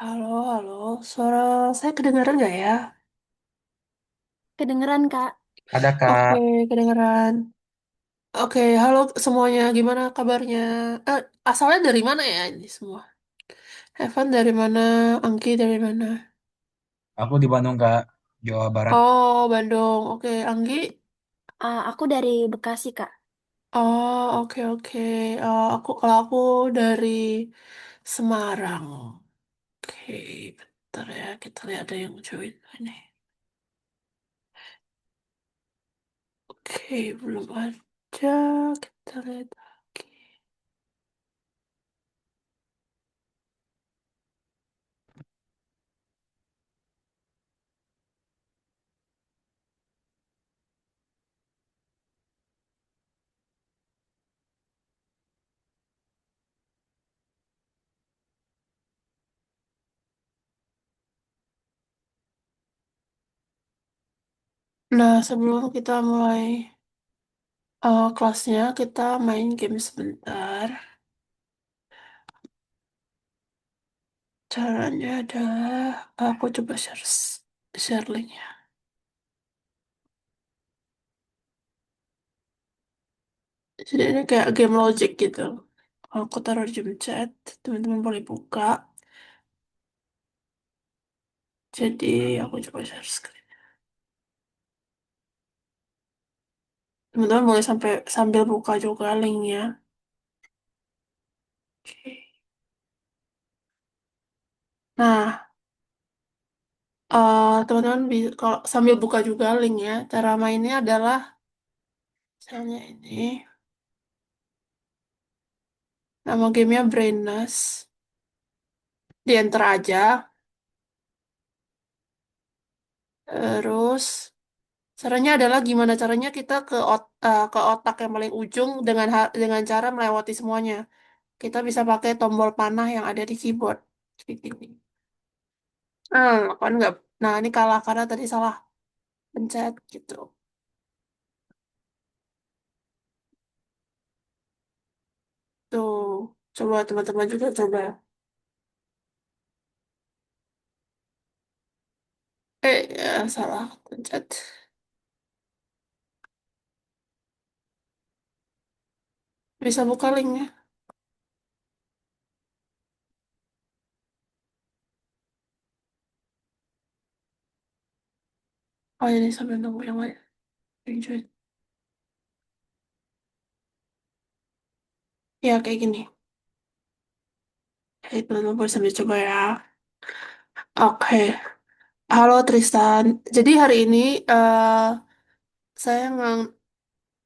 Halo, halo. Suara saya kedengaran nggak ya? Kedengeran, Kak. Ada Oke, Kak, kedengaran. Oke, halo semuanya. Gimana kabarnya? Asalnya dari mana ya ini semua? Evan dari mana? Angki dari mana? aku di Bandung Kak, Jawa Barat. Oh, Bandung. Oke, Anggi. Aku dari Bekasi, Kak. Oh, oke, oke. Kalau aku dari Semarang. Oke, bentar ya. Kita lihat ada yang join ini. Oke, belum ada. Kita lihat lagi. Nah, sebelum kita mulai kelasnya, kita main game sebentar. Caranya adalah aku coba share linknya. Jadi ini kayak game logic gitu. Aku taruh di jam chat, teman-teman boleh buka. Jadi aku coba share screen. Teman-teman boleh sambil buka juga linknya. Oke. Nah, teman-teman bisa kalau sambil buka juga linknya. Cara mainnya adalah misalnya ini. Nama gamenya Brainless. Di enter aja. Terus caranya adalah gimana caranya kita ke otak yang paling ujung dengan cara melewati semuanya. Kita bisa pakai tombol panah yang ada di keyboard. Seperti ini. Kan nggak. Nah, ini kalah karena tadi salah pencet gitu. Tuh, coba teman-teman juga coba. Salah pencet. Bisa buka linknya. Oh, ini sambil nunggu yang lain. Join. Ya, kayak gini. Teman-teman boleh sambil coba ya. Oke. Halo Tristan. Jadi hari ini saya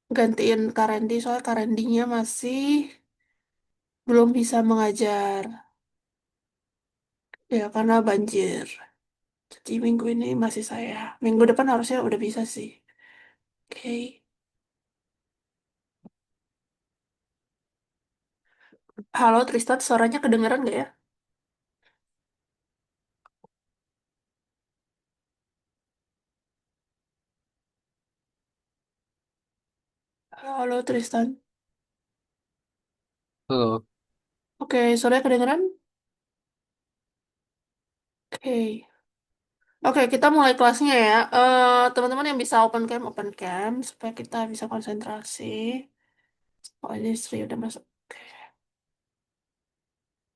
gantiin Kak Randy soalnya Kak Randy-nya masih belum bisa mengajar. Ya karena banjir. Jadi minggu ini masih saya. Minggu depan harusnya udah bisa sih. Oke. Halo Tristan, suaranya kedengeran nggak ya? Halo Tristan. Tuh, Oke, suaranya kedengeran? Oke. Oke, kita mulai kelasnya ya. Teman-teman yang bisa open cam supaya kita bisa konsentrasi. Oh, ini Sri udah masuk. Oke,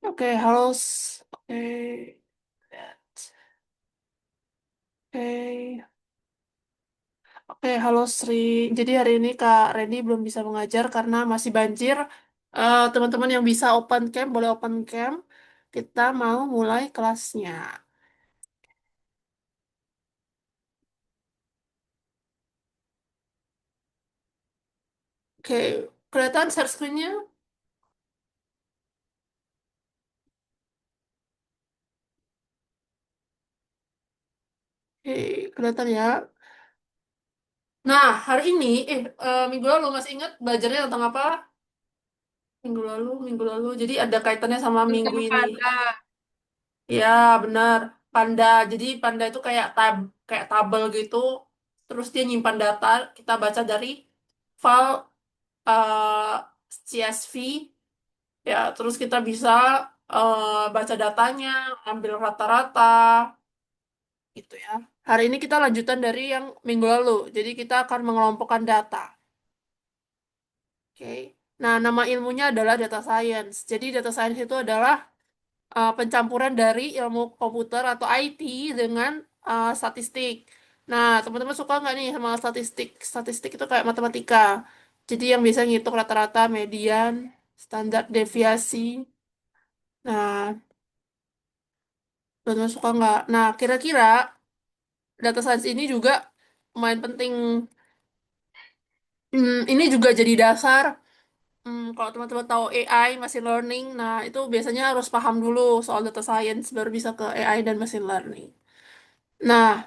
oke, halo. Oke, lihat. Oke, oke, halo Sri. Jadi hari ini Kak Randy belum bisa mengajar karena masih banjir. Teman-teman yang bisa open cam boleh open cam. Kita mau mulai kelasnya. Oke, kelihatan share screen-nya? Oke, kelihatan ya. Nah, hari ini, minggu lalu masih ingat belajarnya tentang apa? Minggu lalu. Jadi ada kaitannya sama minggu Tentang ini. pada. Ya, benar. Panda. Jadi Panda itu kayak tabel gitu. Terus dia nyimpan data. Kita baca dari file CSV. Ya, terus kita bisa. baca datanya, ambil rata-rata, gitu ya. Hari ini kita lanjutan dari yang minggu lalu. Jadi kita akan mengelompokkan data. Oke. Nah, nama ilmunya adalah data science. Jadi data science itu adalah pencampuran dari ilmu komputer atau IT dengan statistik. Nah, teman-teman suka nggak nih sama statistik? Statistik itu kayak matematika. Jadi yang bisa ngitung rata-rata, median, standar deviasi. Nah, teman-teman suka nggak? Nah, kira-kira data science ini juga lumayan penting. Ini juga jadi dasar. Kalau teman-teman tahu AI, machine learning, nah itu biasanya harus paham dulu soal data science baru bisa ke AI dan machine learning. Nah,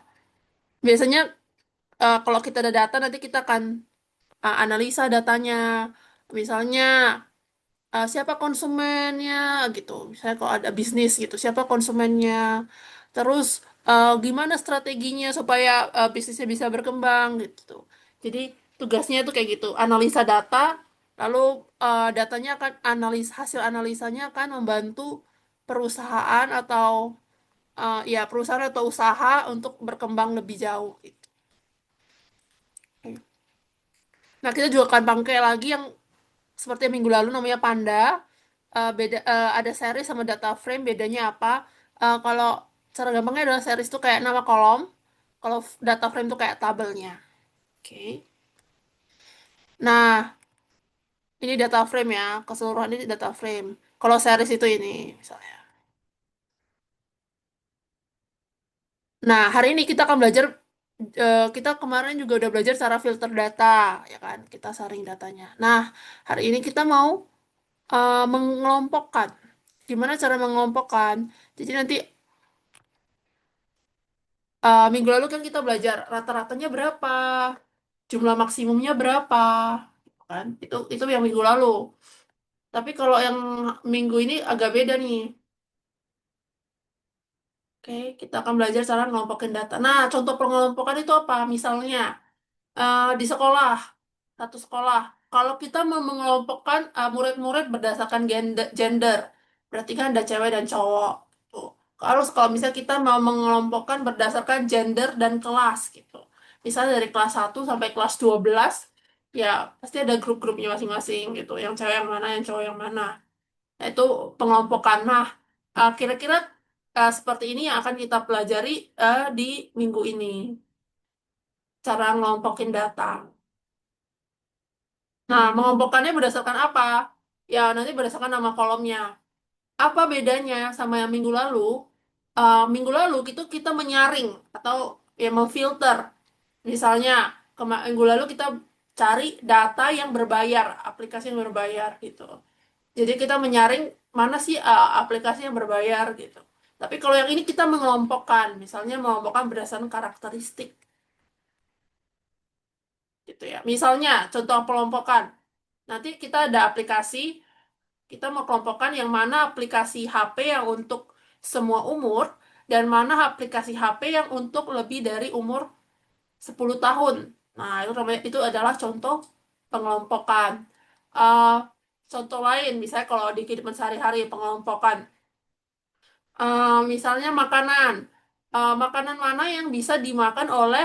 biasanya kalau kita ada data nanti kita akan analisa datanya. Misalnya siapa konsumennya gitu. Misalnya kalau ada bisnis gitu, siapa konsumennya. Terus gimana strateginya supaya bisnisnya bisa berkembang gitu. Jadi tugasnya itu kayak gitu, analisa data, lalu datanya akan hasil analisanya akan membantu perusahaan atau ya perusahaan atau usaha untuk berkembang lebih jauh gitu. Nah, kita juga akan pakai lagi yang seperti yang minggu lalu namanya Panda. Beda ada series sama data frame, bedanya apa? Kalau cara gampangnya adalah series itu kayak nama kolom, kalau data frame itu kayak tabelnya. Oke. Nah, ini data frame ya, keseluruhan ini data frame. Kalau series itu ini misalnya. Nah, hari ini kita akan belajar kita kemarin juga udah belajar cara filter data, ya kan? Kita saring datanya. Nah, hari ini kita mau mengelompokkan. Gimana cara mengelompokkan? Jadi nanti minggu lalu kan kita belajar rata-ratanya berapa, jumlah maksimumnya berapa, gitu kan? Itu yang minggu lalu. Tapi kalau yang minggu ini agak beda nih. Oke, kita akan belajar cara ngelompokin data. Nah, contoh pengelompokan itu apa? Misalnya di sekolah, satu sekolah. Kalau kita mau mengelompokkan murid-murid berdasarkan gender, berarti kan ada cewek dan cowok. Tuh. Kalau misalnya kita mau mengelompokkan berdasarkan gender dan kelas gitu. Misalnya dari kelas 1 sampai kelas 12, ya pasti ada grup-grupnya masing-masing gitu. Yang cewek yang mana, yang cowok yang mana. Nah, itu pengelompokan. Nah, kira-kira seperti ini yang akan kita pelajari di minggu ini. Cara ngelompokin data. Nah, mengelompokkannya berdasarkan apa? Ya, nanti berdasarkan nama kolomnya. Apa bedanya sama yang minggu lalu? Minggu lalu itu kita menyaring atau ya memfilter. Misalnya, minggu lalu kita cari data yang berbayar, aplikasi yang berbayar gitu. Jadi kita menyaring mana sih aplikasi yang berbayar gitu. Tapi kalau yang ini kita mengelompokkan, misalnya mengelompokkan berdasarkan karakteristik gitu ya. Misalnya, contoh pelompokan. Nanti kita ada aplikasi. Kita mau kelompokkan yang mana aplikasi HP yang untuk semua umur dan mana aplikasi HP yang untuk lebih dari umur 10 tahun. Nah, itu adalah contoh pengelompokan. Eh, contoh lain, misalnya kalau di kehidupan sehari-hari pengelompokan. Misalnya makanan. Makanan mana yang bisa dimakan oleh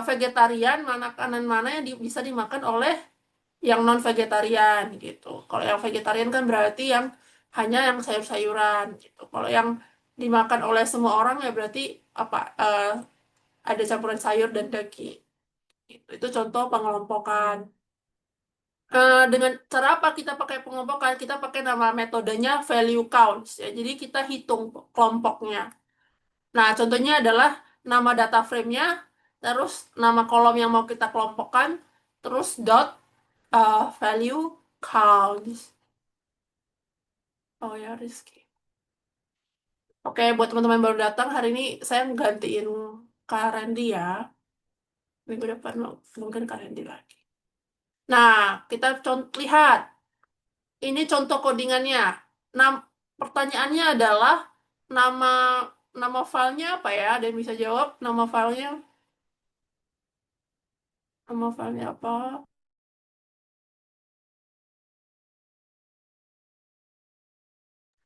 vegetarian, makanan mana yang bisa dimakan oleh yang non vegetarian gitu. Kalau yang vegetarian kan berarti yang hanya yang sayur-sayuran gitu. Kalau yang dimakan oleh semua orang ya berarti apa ada campuran sayur dan daging. Gitu. Itu contoh pengelompokan. Dengan cara apa kita pakai pengelompokan? Kita pakai nama metodenya value counts ya. Jadi kita hitung kelompoknya. Nah, contohnya adalah nama data frame-nya, terus nama kolom yang mau kita kelompokkan, terus dot value counts. Oh ya, Rizky. Oke, buat teman-teman yang baru datang, hari ini saya gantiin Kak Randy ya. Minggu depan mungkin Kak Randy lagi. Nah, kita lihat. Ini contoh codingannya. Nam Pertanyaannya adalah nama nama filenya apa ya? Ada yang bisa jawab nama filenya? Nama filenya apa?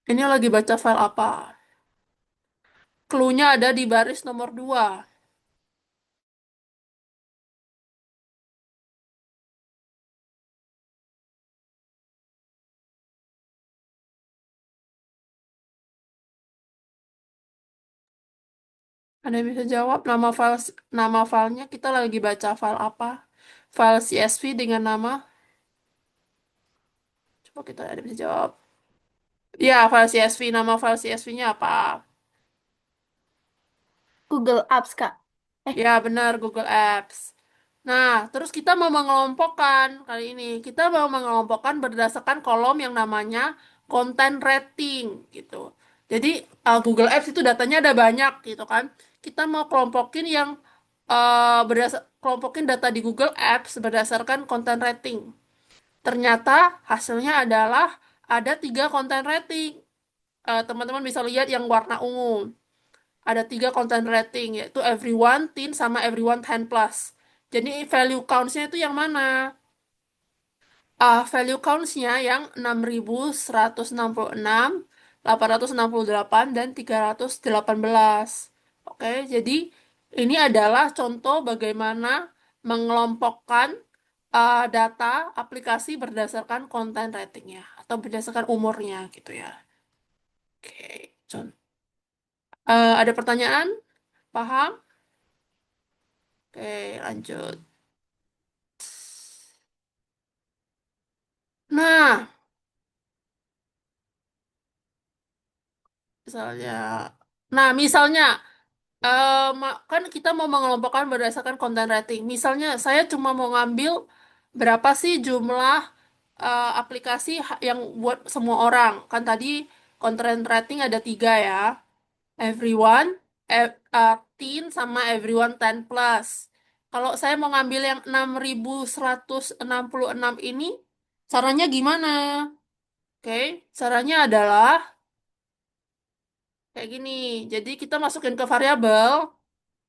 Ini lagi baca file apa? Clue-nya ada di baris nomor 2. Ada yang bisa jawab nama filenya kita lagi baca file apa? File CSV dengan nama, coba kita ada yang bisa jawab. Ya, file CSV, nama file CSV-nya apa? Google Apps, Kak. Eh, Ya, benar Google Apps. Nah, terus kita mau mengelompokkan kali ini. Kita mau mengelompokkan berdasarkan kolom yang namanya content rating gitu. Jadi Google Apps itu datanya ada banyak gitu kan. Kita mau kelompokin yang kelompokin data di Google Apps berdasarkan content rating. Ternyata hasilnya adalah ada 3 content rating. Teman-teman bisa lihat yang warna ungu. Ada 3 content rating, yaitu everyone, teen, sama everyone 10 plus. Jadi value counts-nya itu yang mana? Value counts-nya yang 6.166, 868, dan 318. Oke, jadi ini adalah contoh bagaimana mengelompokkan data aplikasi berdasarkan content rating-nya atau berdasarkan umurnya gitu ya. Oke, ada pertanyaan? Paham? Oke, lanjut. Nah, misalnya, misalnya, kan kita mau mengelompokkan berdasarkan content rating. Misalnya, saya cuma mau ngambil berapa sih jumlah aplikasi yang buat semua orang. Kan tadi content rating ada 3 ya. Everyone, teen, sama everyone 10 plus. Kalau saya mau ngambil yang 6.166 ini, caranya gimana? Oke, caranya adalah kayak gini. Jadi kita masukin ke variabel.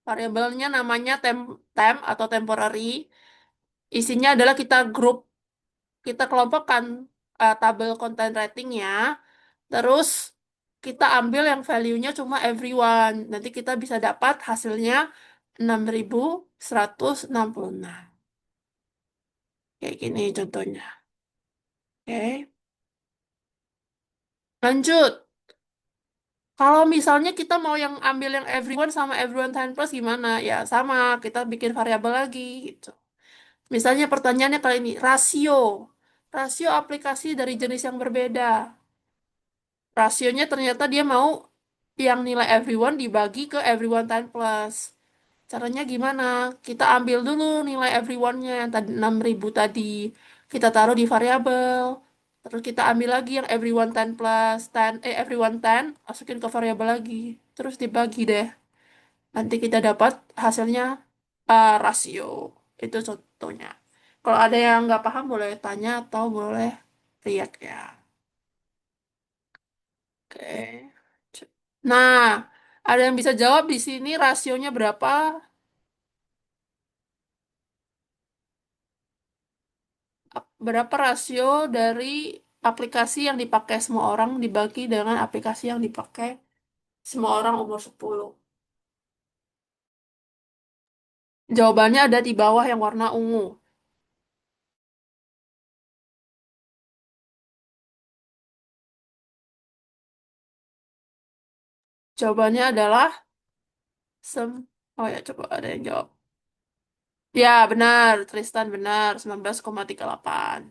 Variabelnya namanya temp atau temporary. Isinya adalah kita kelompokkan tabel content ratingnya. Terus kita ambil yang value-nya cuma everyone. Nanti kita bisa dapat hasilnya 6.166. Kayak gini contohnya. Oke. Lanjut. Kalau misalnya kita mau yang ambil yang everyone sama everyone 10 plus gimana? Ya sama, kita bikin variabel lagi gitu. Misalnya pertanyaannya kali ini, rasio. Rasio aplikasi dari jenis yang berbeda. Rasionya ternyata dia mau yang nilai everyone dibagi ke everyone 10 plus. Caranya gimana? Kita ambil dulu nilai everyone-nya yang tadi 6.000 tadi. Kita taruh di variabel. Terus kita ambil lagi yang everyone 10 plus 10, everyone 10, masukin ke variabel lagi. Terus dibagi deh. Nanti kita dapat hasilnya rasio. Itu contohnya. Kalau ada yang nggak paham boleh tanya atau boleh lihat ya. Oke. Nah, ada yang bisa jawab di sini rasionya berapa? Berapa rasio dari aplikasi yang dipakai semua orang dibagi dengan aplikasi yang dipakai semua orang umur 10? Jawabannya ada di bawah yang warna ungu. Jawabannya adalah sem... Oh ya, coba ada yang jawab. Ya, benar. Tristan benar. 19,38.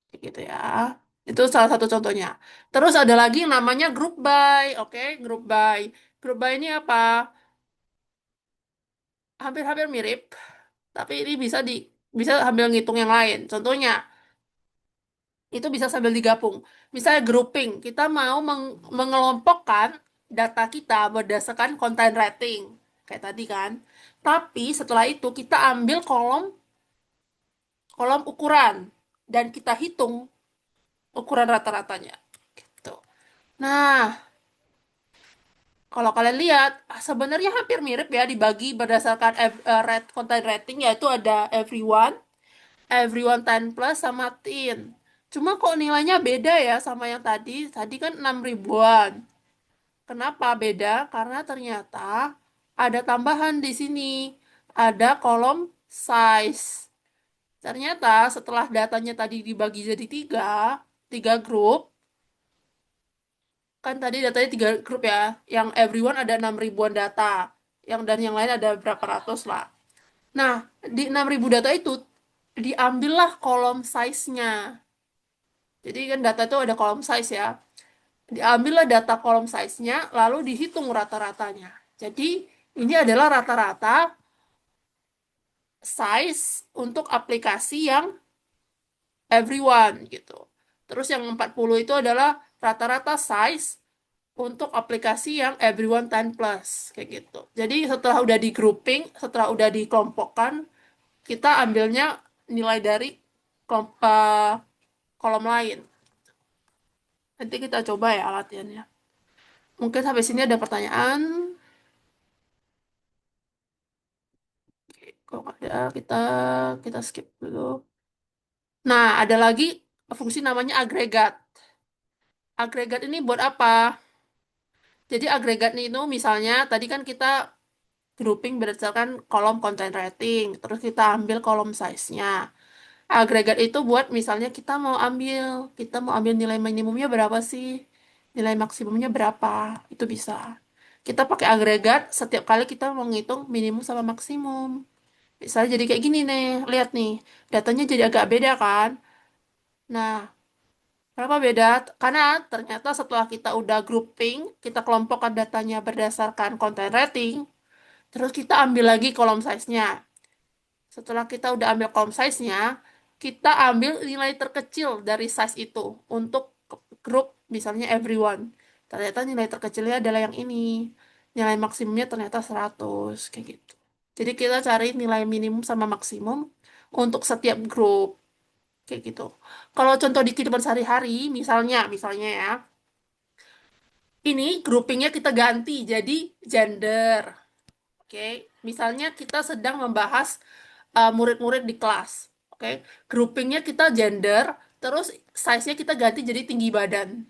Kayak gitu ya. Itu salah satu contohnya. Terus ada lagi yang namanya group by. Oke, group by. Group by ini apa? Hampir-hampir mirip, tapi ini bisa sambil ngitung yang lain. Contohnya, itu bisa sambil digabung. Misalnya grouping, kita mau mengelompokkan data kita berdasarkan content rating, kayak tadi kan. Tapi setelah itu kita ambil kolom kolom ukuran dan kita hitung ukuran rata-ratanya. Gitu. Nah, kalau kalian lihat, sebenarnya hampir mirip ya dibagi berdasarkan content rating, yaitu ada everyone, everyone 10 plus, sama teen. Cuma kok nilainya beda ya sama yang tadi. Tadi kan 6 ribuan. Kenapa beda? Karena ternyata ada tambahan di sini. Ada kolom size. Ternyata setelah datanya tadi dibagi jadi tiga grup, kan tadi datanya tiga grup ya, yang everyone ada 6 ribuan data, dan yang lain ada berapa ratus lah. Nah, di 6 ribu data itu diambillah kolom size-nya. Jadi kan data itu ada kolom size ya. Diambillah data kolom size-nya, lalu dihitung rata-ratanya. Jadi ini adalah rata-rata size untuk aplikasi yang everyone gitu. Terus yang 40 itu adalah rata-rata size untuk aplikasi yang everyone 10 plus kayak gitu. Jadi setelah udah di grouping, setelah udah dikelompokkan, kita ambilnya nilai dari kolom lain. Nanti kita coba ya latihannya. Mungkin sampai sini ada pertanyaan. Oke, kalau nggak ada, kita skip dulu. Nah, ada lagi fungsi namanya agregat. Agregat ini buat apa? Jadi agregat ini itu misalnya tadi kan kita grouping berdasarkan kolom content rating, terus kita ambil kolom size-nya. Agregat itu buat misalnya kita mau ambil nilai minimumnya berapa sih? Nilai maksimumnya berapa? Itu bisa. Kita pakai agregat setiap kali kita mau ngitung minimum sama maksimum. Misalnya jadi kayak gini nih, lihat nih, datanya jadi agak beda kan? Nah, kenapa beda? Karena ternyata setelah kita udah grouping, kita kelompokkan datanya berdasarkan content rating, terus kita ambil lagi kolom size-nya. Setelah kita udah ambil kolom size-nya, kita ambil nilai terkecil dari size itu untuk grup misalnya everyone. Ternyata nilai terkecilnya adalah yang ini. Nilai maksimumnya ternyata 100 kayak gitu. Jadi kita cari nilai minimum sama maksimum untuk setiap grup kayak gitu. Kalau contoh di kehidupan sehari-hari, misalnya ya, ini groupingnya kita ganti jadi gender. Oke, misalnya kita sedang membahas murid-murid di kelas. Oke, groupingnya kita gender, terus size-nya kita ganti jadi tinggi badan.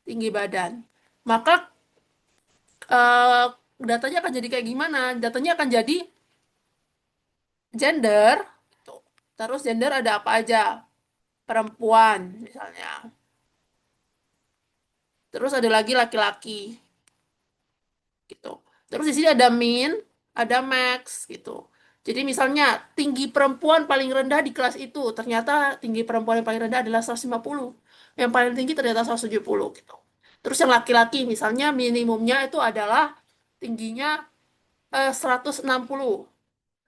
Tinggi badan. Maka eh, datanya akan jadi kayak gimana? Datanya akan jadi gender. Gitu. Terus gender ada apa aja? Perempuan misalnya. Terus ada lagi laki-laki gitu. Terus di sini ada min, ada max gitu. Jadi misalnya tinggi perempuan paling rendah di kelas itu, ternyata tinggi perempuan yang paling rendah adalah 150. Yang paling tinggi ternyata 170 gitu. Terus yang laki-laki misalnya minimumnya itu adalah tingginya 160.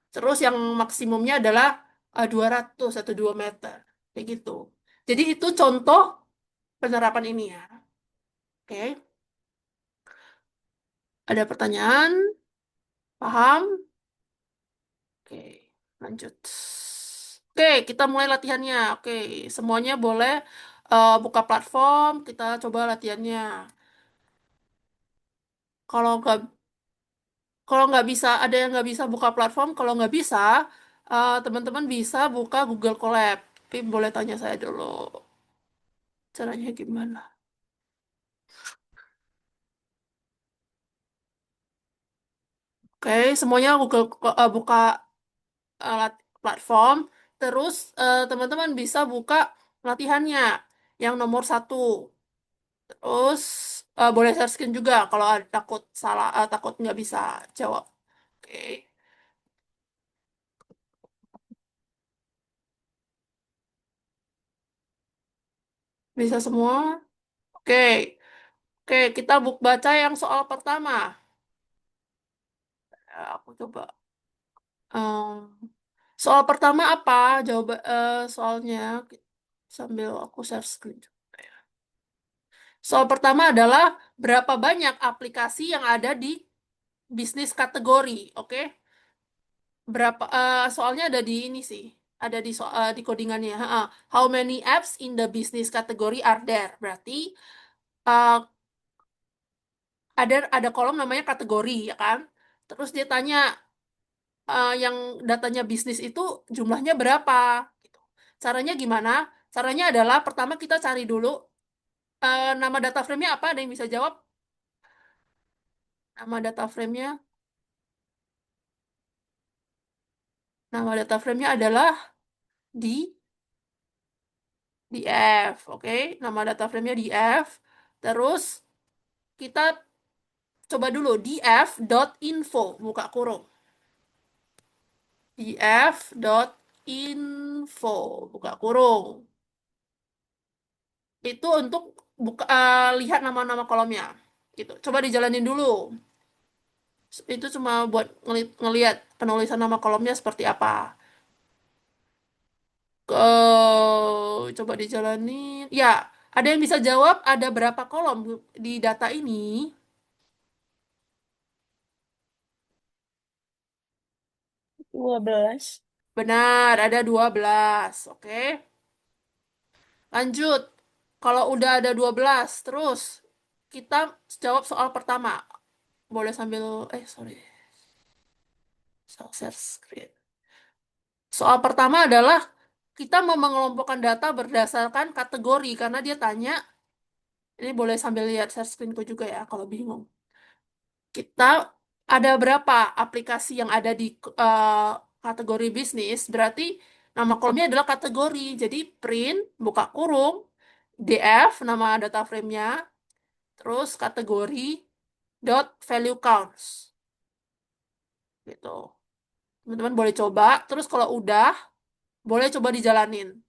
Terus yang maksimumnya adalah 200 atau 2 meter. Kayak gitu. Jadi itu contoh penerapan ini ya. Oke. Ada pertanyaan? Paham? Oke, lanjut. Oke, kita mulai latihannya. Oke, semuanya boleh buka platform, kita coba latihannya. Kalau nggak kalau nggak bisa, ada yang nggak bisa buka platform, kalau nggak bisa, teman-teman bisa buka Google Colab. Tapi boleh tanya saya dulu, caranya gimana? Oke, semuanya buka platform, terus teman-teman bisa buka latihannya yang nomor satu. Terus boleh share screen juga kalau ada takut salah, takut nggak bisa jawab. Oke, bisa semua. Oke, oke, kita baca yang soal pertama. Aku coba. Em, soal pertama apa? Soalnya sambil aku share screen. Soal pertama adalah berapa banyak aplikasi yang ada di bisnis kategori, oke? Soalnya ada di ini sih, ada di codingannya. Ha. How many apps in the business category are there? Berarti uh, ada kolom namanya kategori ya kan? Terus dia tanya yang datanya bisnis itu jumlahnya berapa? Gitu. Caranya gimana? Caranya adalah pertama kita cari dulu nama data frame-nya apa? Ada yang bisa jawab? Nama data frame-nya, nama data frame-nya adalah di di F, oke? Nama data frame-nya di F. Terus kita coba dulu df.info, buka kurung. df.info, buka kurung. Itu untuk lihat nama-nama kolomnya. Gitu. Coba dijalanin dulu. Itu cuma buat ngelihat penulisan nama kolomnya seperti apa. Coba dijalanin. Ya, ada yang bisa jawab ada berapa kolom di data ini? 12. Benar, ada 12. Oke. Lanjut. Kalau udah ada 12, terus kita jawab soal pertama. Boleh sambil, sorry, share screen. Soal pertama adalah kita mau mengelompokkan data berdasarkan kategori karena dia tanya, ini boleh sambil lihat share screenku juga ya kalau bingung. Kita ada berapa aplikasi yang ada di eh, kategori bisnis, berarti nama kolomnya adalah kategori. Jadi print, buka kurung, DF, nama data frame-nya, terus kategori, dot value counts. Gitu. Teman-teman boleh coba, terus kalau udah, boleh coba dijalanin.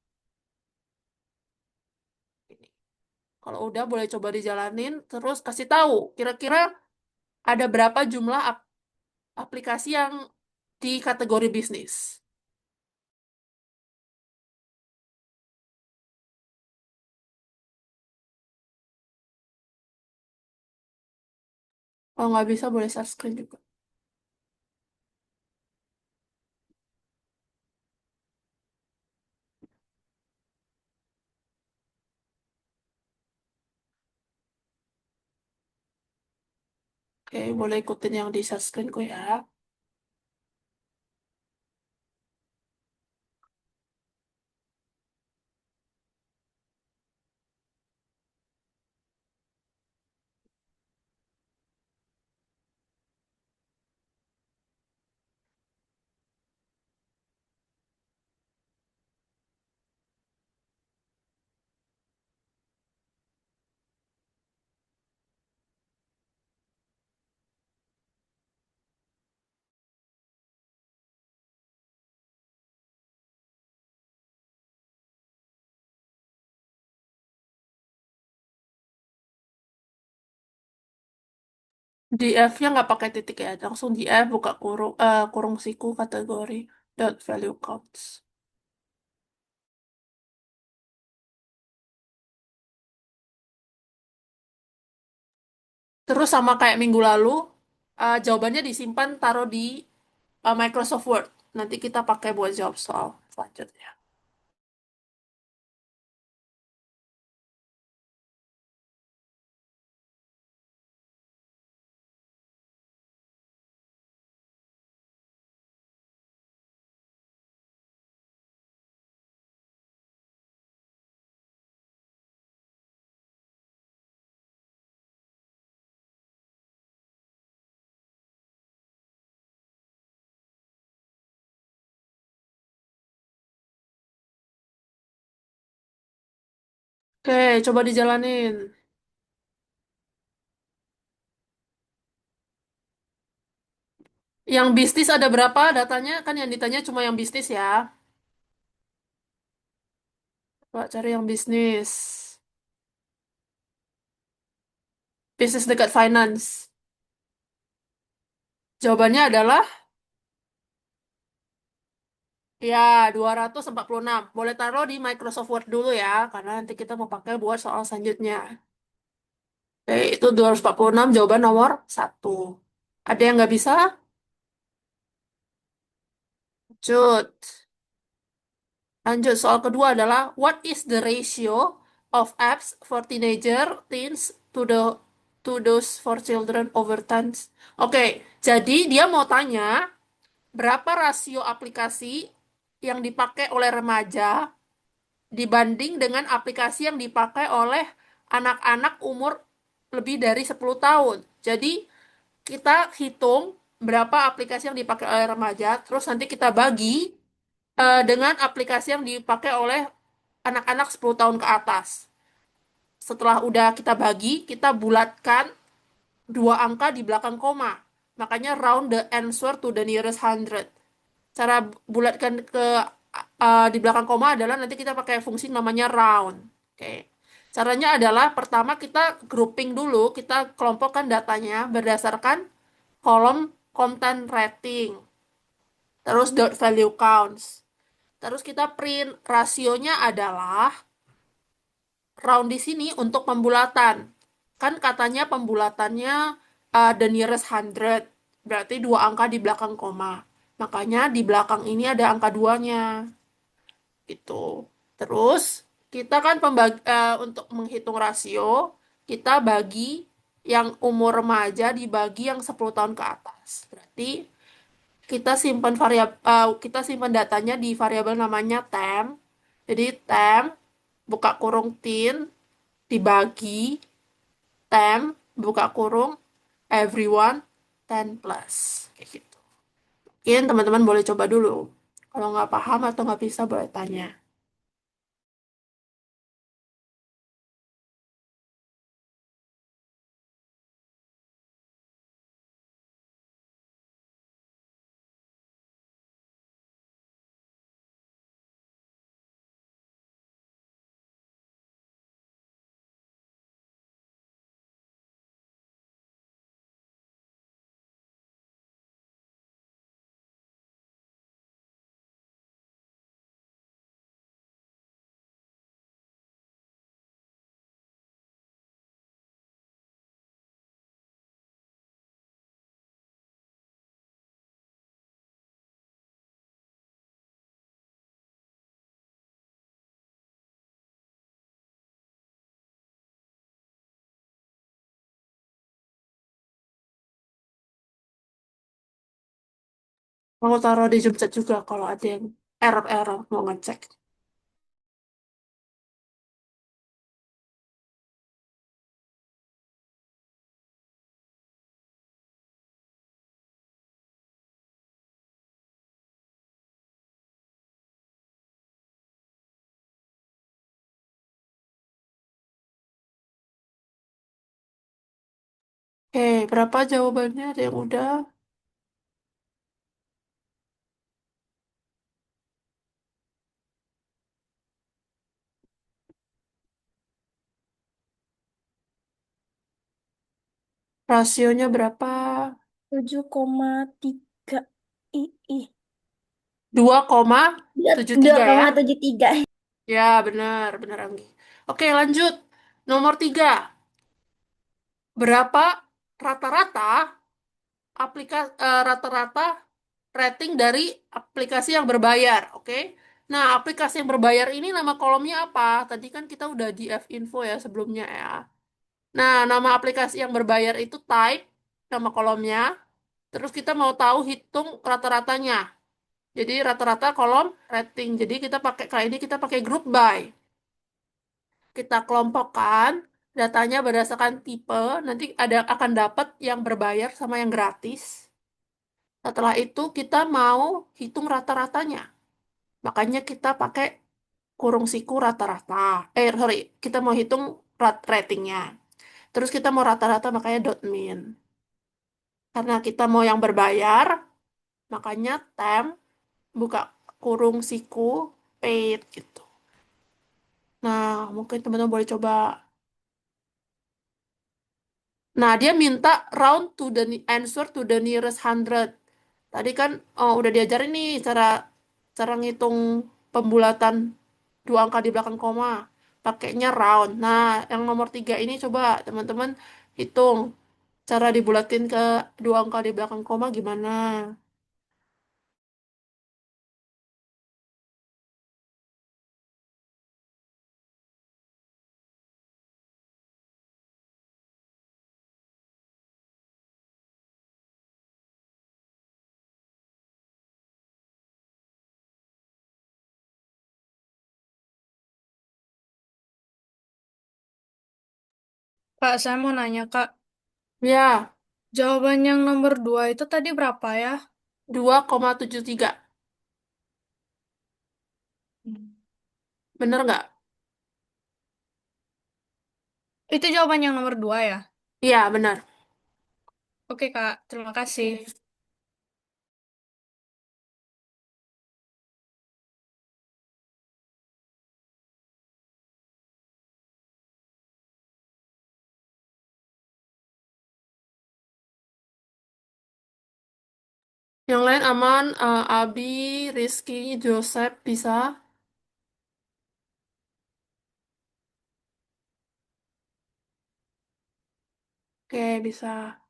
Kalau udah boleh coba dijalanin, terus kasih tahu kira-kira ada berapa jumlah aplikasi yang di kategori bisnis. Kalau nggak bisa boleh share screen juga. Oke, boleh ikutin yang di share screenku ya. Di F-nya nggak pakai titik ya, langsung di F buka kurung, kurung siku kategori dot value counts. Terus sama kayak minggu lalu, jawabannya disimpan taruh di Microsoft Word. Nanti kita pakai buat jawab soal selanjutnya. Oke, coba dijalanin. Yang bisnis ada berapa datanya? Kan yang ditanya cuma yang bisnis ya. Coba cari yang bisnis. Bisnis dekat finance. Jawabannya adalah ya 246. Boleh taruh di Microsoft Word dulu ya, karena nanti kita mau pakai buat soal selanjutnya. Oke, itu 246 jawaban nomor satu. Ada yang nggak bisa? Lanjut. Lanjut, soal kedua adalah what is the ratio of apps for teenager, teens to those for children over teens? Oke, jadi dia mau tanya berapa rasio aplikasi yang dipakai oleh remaja dibanding dengan aplikasi yang dipakai oleh anak-anak umur lebih dari 10 tahun. Jadi, kita hitung berapa aplikasi yang dipakai oleh remaja, terus nanti kita bagi dengan aplikasi yang dipakai oleh anak-anak 10 tahun ke atas. Setelah udah kita bagi, kita bulatkan dua angka di belakang koma. Makanya round the answer to the nearest hundred. Cara bulatkan ke di belakang koma adalah nanti kita pakai fungsi namanya round. Oke. Caranya adalah pertama kita grouping dulu, kita kelompokkan datanya berdasarkan kolom content rating, terus dot value counts. Terus kita print rasionya adalah round di sini untuk pembulatan. Kan katanya pembulatannya the nearest hundred. Berarti dua angka di belakang koma. Makanya di belakang ini ada angka duanya. Gitu. Terus kita kan untuk menghitung rasio, kita bagi yang umur remaja dibagi yang 10 tahun ke atas. Berarti kita simpan datanya di variabel namanya temp. Jadi temp buka kurung tin dibagi temp buka kurung everyone 10 plus kayak gitu. Mungkin teman-teman boleh coba dulu. Kalau nggak paham atau nggak bisa boleh tanya. Mau taruh di Zoom chat juga kalau ada yang error-error mau ngecek. Oke, berapa jawabannya? Ada yang udah? Rasionya berapa? 7,3. Ih. 2,73 ya? 2,73. Ya, benar, benar Anggi. Oke, lanjut. Nomor 3. Berapa rata-rata rata-rata rating dari aplikasi yang berbayar, oke? Nah, aplikasi yang berbayar ini nama kolomnya apa? Tadi kan kita udah di F-info ya sebelumnya ya. Nah, nama aplikasi yang berbayar itu type, nama kolomnya. Terus kita mau tahu hitung rata-ratanya. Jadi rata-rata kolom rating. Jadi kita pakai kali ini kita pakai group by. Kita kelompokkan datanya berdasarkan tipe. Nanti akan dapat yang berbayar sama yang gratis. Setelah itu kita mau hitung rata-ratanya. Makanya kita pakai kurung siku rata-rata. Sorry, kita mau hitung ratingnya. Terus kita mau rata-rata makanya dot min. Karena kita mau yang berbayar, makanya temp buka kurung siku paid gitu. Nah, mungkin teman-teman boleh coba. Nah, dia minta round to the answer to the nearest hundred. Tadi kan udah diajarin nih cara cara ngitung pembulatan dua angka di belakang koma. Pakainya round. Nah, yang nomor 3 ini coba teman-teman hitung cara dibulatin ke dua angka di belakang koma gimana. Kak, saya mau nanya, Kak. Ya, Jawaban yang nomor 2 itu tadi berapa ya? 2,73. Hmm. Bener nggak? Itu jawaban yang nomor 2 ya? Iya, benar. Oke, Kak. Terima kasih. Oke. Yang lain aman, Abi, Rizky, Joseph bisa. Oke, bisa.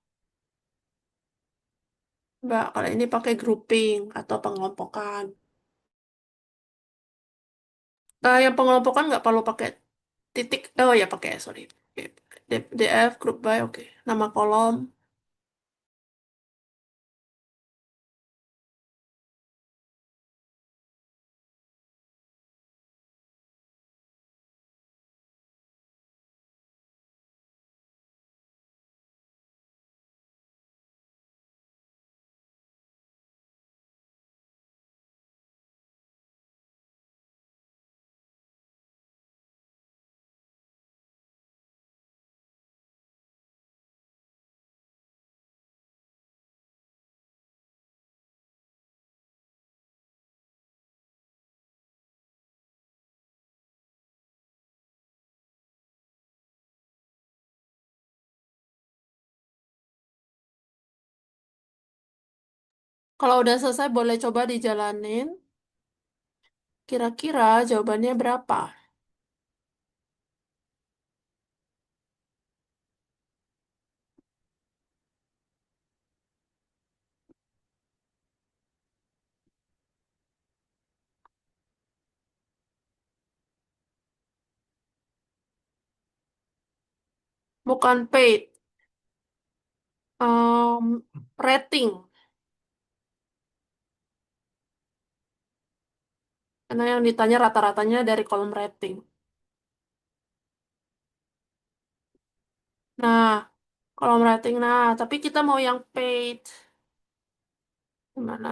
Mbak, kalau ini pakai grouping atau pengelompokan. Yang pengelompokan nggak perlu pakai titik. Oh ya, pakai, sorry. Oke. DF, group by, oke. Nama kolom. Kalau udah selesai, boleh coba dijalanin. Kira-kira jawabannya berapa? Bukan paid. Rating. Karena yang ditanya rata-ratanya dari kolom rating. Nah, kolom rating. Nah, tapi kita mau yang paid. Gimana?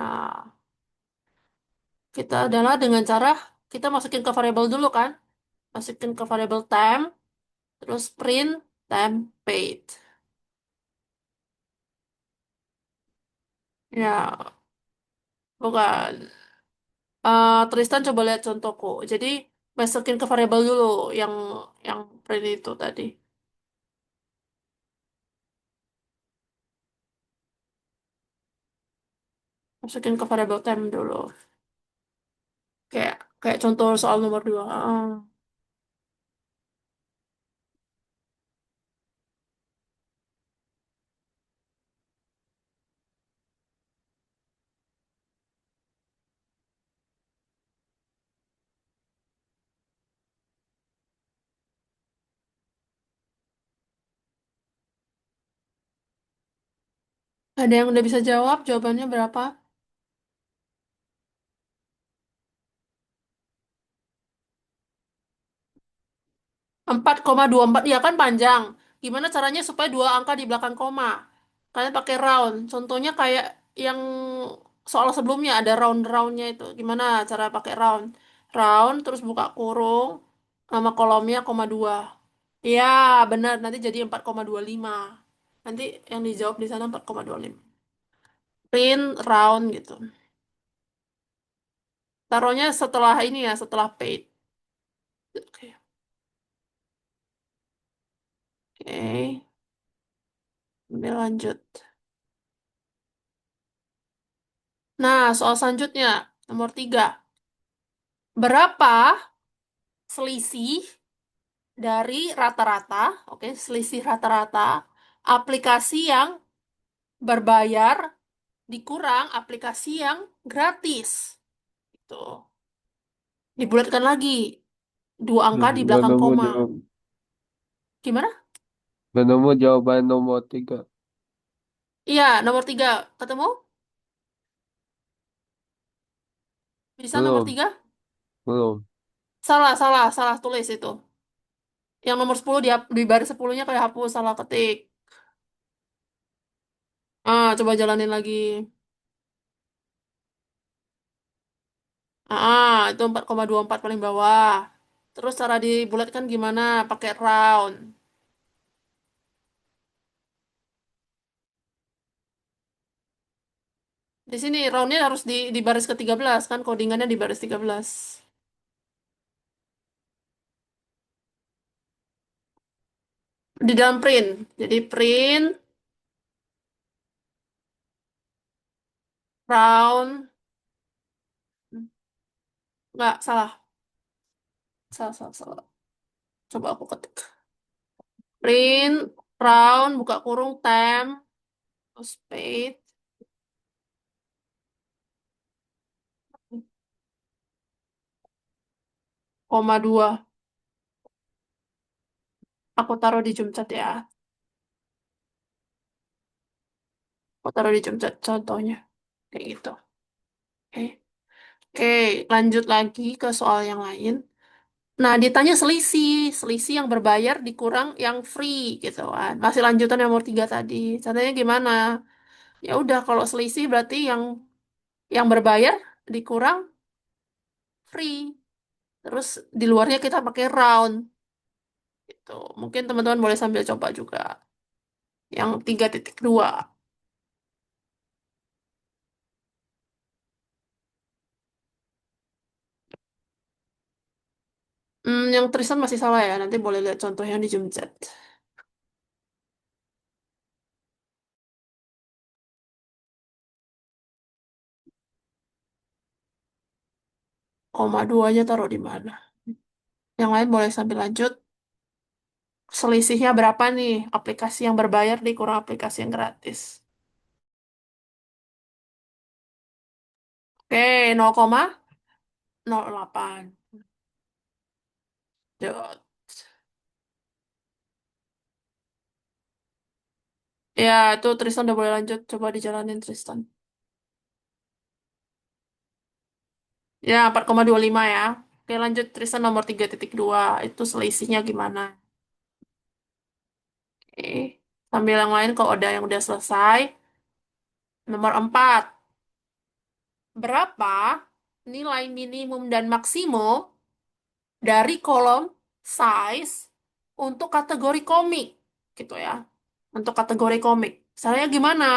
Kita adalah dengan cara kita masukin ke variable dulu kan? Masukin ke variable temp, terus print temp paid. Ya, bukan. Tristan coba lihat contohku. Jadi masukin ke variable dulu yang yang print itu tadi. Masukin ke variable temp dulu. Kayak kayak contoh soal nomor 2. Ada yang udah bisa jawab? Jawabannya berapa? 4,24. Ya kan panjang. Gimana caranya supaya dua angka di belakang koma? Kalian pakai round. Contohnya kayak yang soal sebelumnya ada round-roundnya itu. Gimana cara pakai round? Round, terus buka kurung, nama kolomnya koma 2. Ya, benar. Nanti jadi 4,25. Nanti yang dijawab di sana 4,25. Print round gitu. Taruhnya setelah ini ya, setelah paid. Oke. Oke. Ini lanjut. Nah, soal selanjutnya. Nomor 3. Berapa selisih dari rata-rata, oke, selisih rata-rata aplikasi yang berbayar dikurang aplikasi yang gratis. Itu. Dibulatkan lagi. Dua angka di Gak belakang nemu koma. jawab, Gimana? gak nemu jawaban nomor 3. Iya, nomor 3. Ketemu? Bisa nomor Belum, 3? belum. Salah, salah, salah tulis itu. Yang nomor 10 di baris 10-nya kayak hapus salah ketik. Coba jalanin lagi. Itu 4,24 paling bawah. Terus cara dibulatkan gimana? Pakai round. Di sini roundnya harus di baris ke-13 kan codingannya di baris 13. Di dalam print. Jadi print round. Nggak, salah. Salah, salah, salah. Coba aku ketik. Print round buka kurung temp space koma 2. Aku taruh di jump chat ya. Aku taruh di jump chat contohnya. Kayak gitu. Oke. Oke, lanjut lagi ke soal yang lain. Nah, ditanya selisih. Selisih yang berbayar dikurang yang free gitu kan. Masih lanjutan yang nomor 3 tadi. Caranya gimana? Ya udah, kalau selisih berarti yang berbayar dikurang free. Terus di luarnya kita pakai round gitu. Mungkin teman-teman boleh sambil coba juga. Yang 3,2. Yang Tristan masih salah ya. Nanti boleh lihat contohnya di Zoom chat. Koma duanya taruh di mana? Yang lain boleh sambil lanjut. Selisihnya berapa nih? Aplikasi yang berbayar dikurang aplikasi yang gratis. Oke, 0,08. Dot. Ya, itu Tristan udah boleh lanjut. Coba dijalanin Tristan. Ya, 4,25 ya. Oke, lanjut Tristan nomor 3,2. Itu selisihnya gimana? Oke. Sambil yang lain kalau ada yang udah selesai. Nomor 4. Berapa nilai minimum dan maksimum dari kolom size untuk kategori komik? Gitu ya. Untuk kategori komik. Caranya gimana?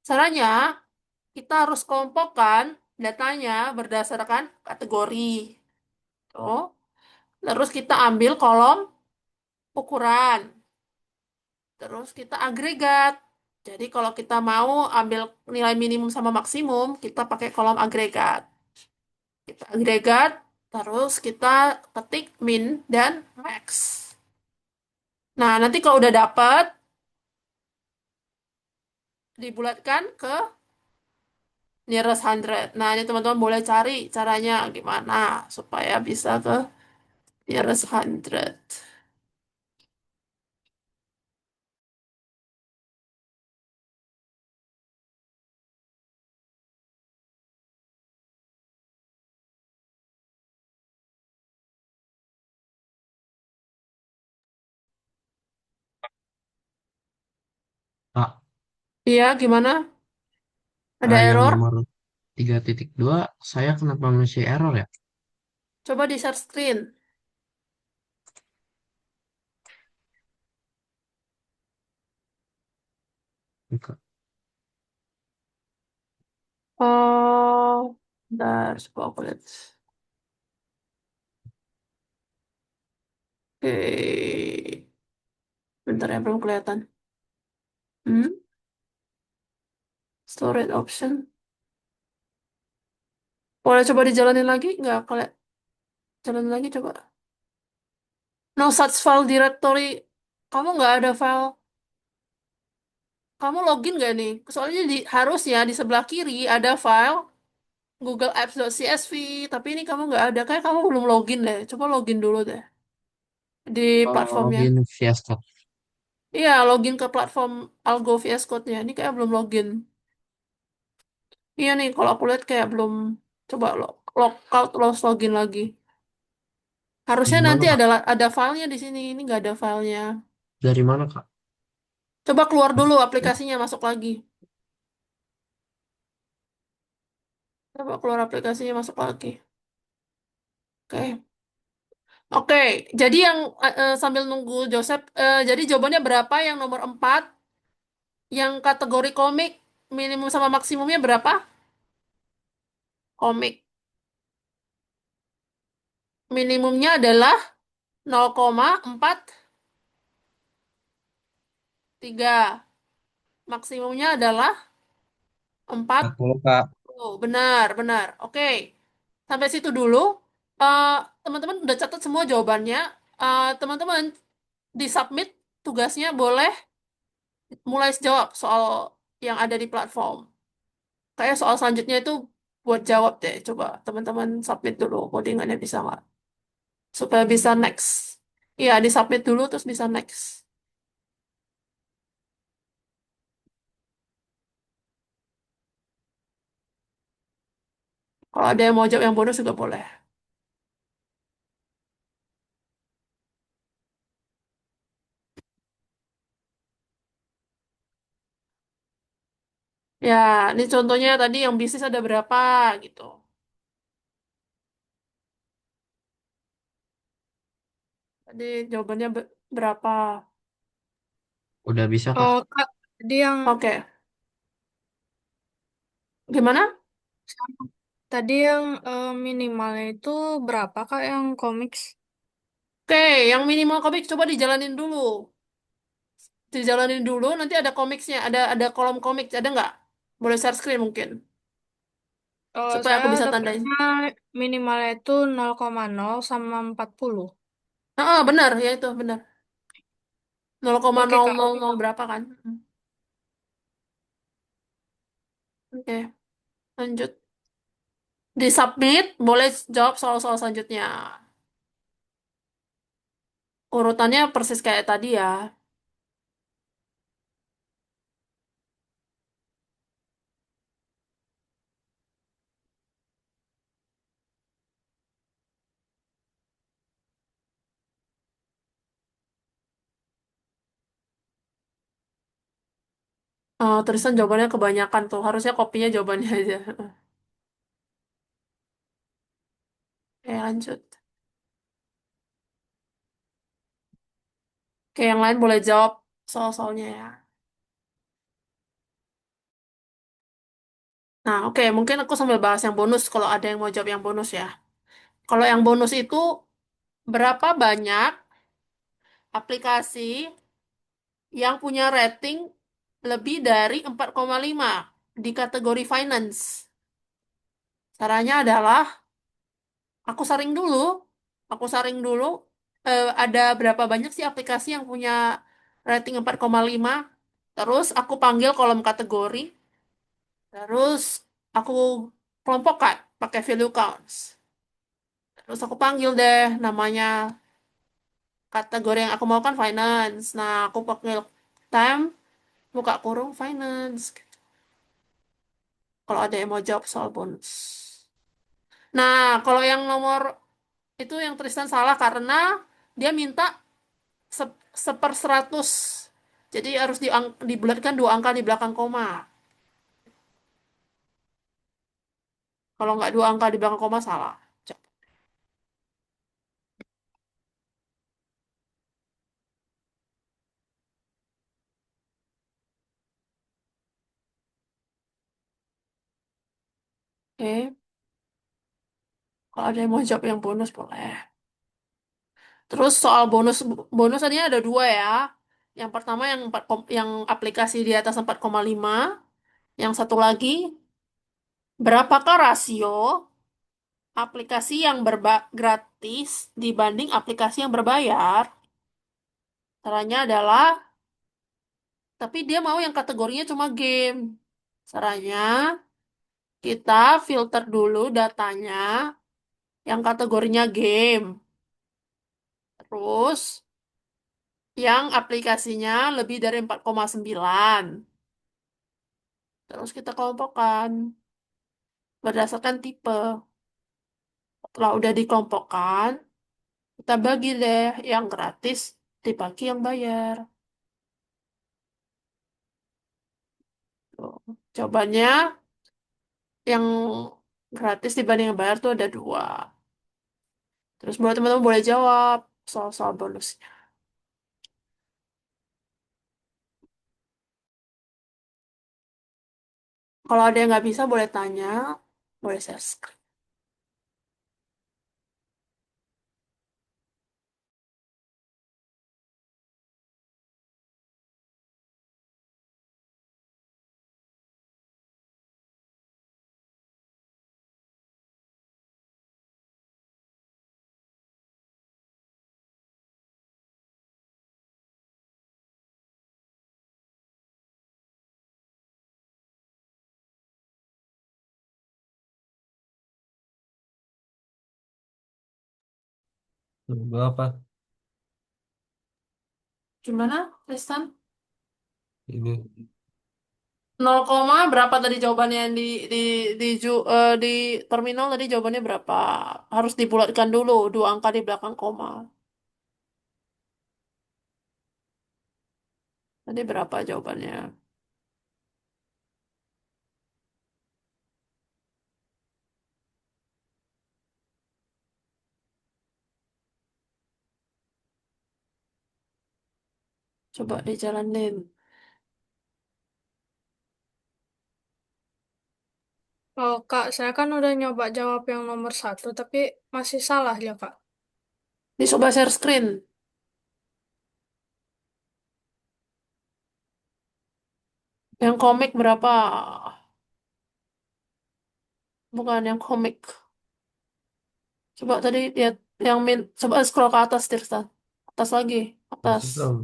Caranya kita harus kelompokkan datanya berdasarkan kategori. Tuh. Terus kita ambil kolom ukuran. Terus kita agregat. Jadi kalau kita mau ambil nilai minimum sama maksimum, kita pakai kolom agregat. Kita agregat, terus kita ketik min dan max. Nah, nanti kalau udah dapet, dibulatkan ke nearest hundred. Nah, ini teman-teman boleh cari caranya gimana supaya bisa ke nearest hundred. Kak, Iya, gimana? Ada yang error? nomor 3,2 saya kenapa masih error ya? Coba di share screen. Buka. Oh, bentar, coba aku lihat. Oke, bentar ya, belum kelihatan. Hmm? Storage option. Boleh coba dijalanin lagi? Nggak, kalau jalanin lagi coba. No such file directory. Kamu nggak ada file. Kamu login nggak nih? Soalnya harusnya di sebelah kiri ada file Google Apps.csv. Tapi ini kamu nggak ada. Kayak kamu belum login deh. Coba login dulu deh di Oh, platformnya. login via Stop. Iya, login ke platform Algo VS Code-nya. Ini kayak belum login. Iya nih, kalau aku lihat kayak belum. Coba log out, terus login lagi. Harusnya Di mana, nanti Kak? ada filenya di sini. Ini nggak ada filenya. Dari mana, Kak? Coba keluar dulu aplikasinya, masuk lagi. Coba keluar aplikasinya, masuk lagi. Oke. Oke, jadi yang sambil nunggu Joseph, jadi jawabannya berapa yang nomor 4? Yang kategori komik, minimum sama maksimumnya berapa? Komik. Minimumnya adalah 0,43. Maksimumnya adalah 4. 40, Kak. Oh, benar, benar. Oke. Sampai situ dulu. Eh, Teman-teman udah catat semua jawabannya. Teman-teman di submit tugasnya boleh mulai jawab soal yang ada di platform. Kayak soal selanjutnya itu buat jawab deh. Coba teman-teman submit dulu codingannya bisa nggak? Supaya bisa next. Iya, di submit dulu terus bisa next. Kalau ada yang mau jawab yang bonus juga boleh. Ya, ini contohnya tadi yang bisnis ada berapa gitu. Tadi jawabannya berapa? Udah bisa, Kak. Oh, Kak, tadi yang Oke, gimana? minimalnya itu berapa Kak yang komiks? Oke, yang minimal komik coba dijalanin dulu. Dijalanin dulu, nanti ada komiksnya, ada kolom komik, ada nggak? Boleh share screen mungkin, Oh, supaya saya aku bisa tandain. dapatnya minimalnya itu 0,0 sama 40. Benar, ya itu benar. Nol koma Oke nol Kak, nol nol berapa kan? Oke, lanjut. Di submit, boleh jawab soal-soal selanjutnya. Urutannya persis kayak tadi ya. Tulisan jawabannya kebanyakan tuh. Harusnya kopinya jawabannya aja. Oke, lanjut. Oke, yang lain boleh jawab soal-soalnya ya. Nah, oke, mungkin aku sambil bahas yang bonus kalau ada yang mau jawab yang bonus ya. Kalau yang bonus itu berapa banyak aplikasi yang punya rating lebih dari 4,5 di kategori finance? Caranya adalah aku saring dulu. Aku saring dulu ada berapa banyak sih aplikasi yang punya rating 4,5. Terus aku panggil kolom kategori. Terus aku kelompokkan pakai value counts. Terus aku panggil deh namanya kategori yang aku mau kan finance. Nah, aku pakai time buka kurung finance. Kalau ada yang mau jawab soal bonus. Nah, kalau yang nomor itu yang Tristan salah karena dia minta seper 100. Jadi harus dibulatkan dua angka di belakang koma. Kalau nggak dua angka di belakang koma salah. Oke, kalau ada yang mau jawab yang bonus boleh. Terus soal bonus bonus tadinya ada dua ya. Yang pertama yang yang aplikasi di atas 4,5. Yang satu lagi, berapakah rasio aplikasi yang gratis dibanding aplikasi yang berbayar? Caranya adalah, tapi dia mau yang kategorinya cuma game. Caranya, kita filter dulu datanya yang kategorinya game. Terus, yang aplikasinya lebih dari 4,9. Terus kita kelompokkan berdasarkan tipe. Setelah udah dikelompokkan, Kita bagi deh yang gratis dibagi yang bayar. Tuh. Jawabannya yang gratis dibanding yang bayar tuh ada dua. Terus buat teman-teman boleh jawab soal-soal bonusnya. Kalau ada yang nggak bisa boleh tanya, boleh share screen. Berapa Gimana, Tristan? ini? 0, berapa tadi jawabannya yang di terminal tadi jawabannya berapa? Harus dibulatkan dulu dua angka di belakang koma. Tadi berapa jawabannya? Coba dijalanin. Oh, Kak, saya kan udah nyoba jawab yang nomor satu, tapi masih salah ya, Kak. Dicoba share screen. Yang komik berapa? Bukan yang komik. Coba tadi lihat coba scroll ke atas, Tirta. Atas lagi, atas. Masih tahu?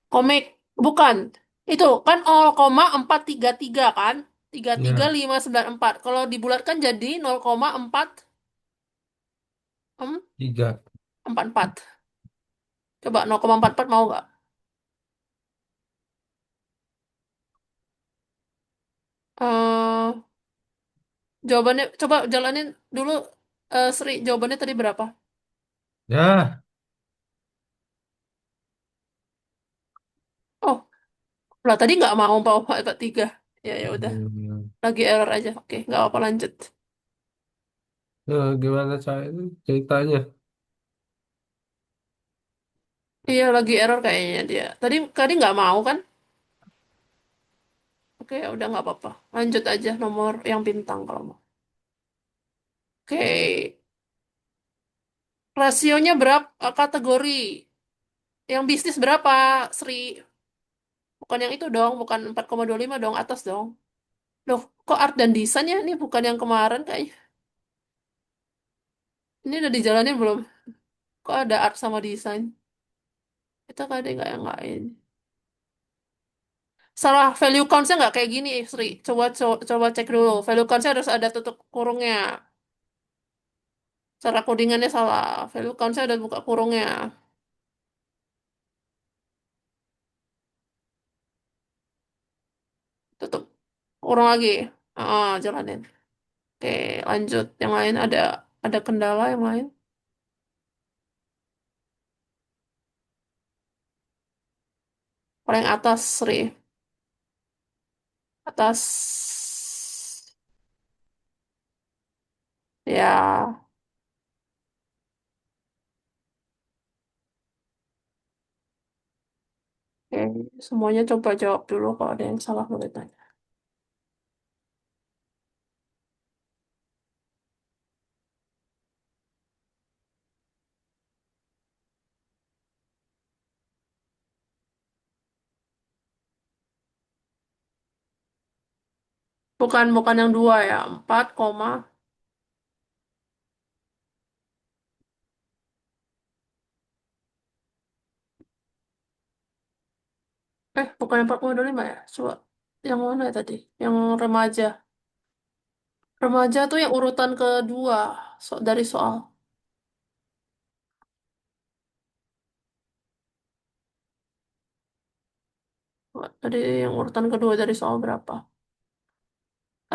Komik, bukan. Itu kan 0,433 kan? Tiga tiga Ya, lima sembilan empat. Kalau dibulatkan jadi 0,4 tiga. 44. Coba 0,44 mau nggak? Eh, jawabannya coba jalanin dulu, Sri. Jawabannya tadi berapa? Ya, Oh, lah tadi nggak mau 443. Ya ya udah. hmm. Lagi error aja. Oke, nggak apa-apa lanjut. Gimana saya ini ceritanya? Iya lagi error kayaknya dia. Tadi tadi nggak mau kan? Oke, ya udah nggak apa-apa. Lanjut aja nomor yang bintang kalau mau. Oke, rasionya berapa kategori? Yang bisnis berapa, Sri? Bukan yang itu dong, bukan 4,25 dong, atas dong. Loh, kok art dan desain ya? Ini bukan yang kemarin kayaknya. Ini udah dijalanin belum? Kok ada art sama desain? Kita kadang nggak yang lain. Salah value count-nya nggak kayak gini, Sri. Coba cek dulu. Value count-nya harus ada tutup kurungnya. Cara codingannya salah. Value count-nya ada buka kurungnya. Tutup kurung lagi. Ah, jalanin. Oke, lanjut. Yang lain ada kendala yang lain. Paling atas, Sri. Atas. Ya, oke. Semuanya coba jawab dulu kalau ada yang salah boleh tanya. Bukan yang dua ya. 4, bukan yang 4,25 ya. Coba yang mana ya tadi? Yang remaja. Remaja tuh yang urutan kedua dari soal. Coba, tadi yang urutan kedua dari soal berapa?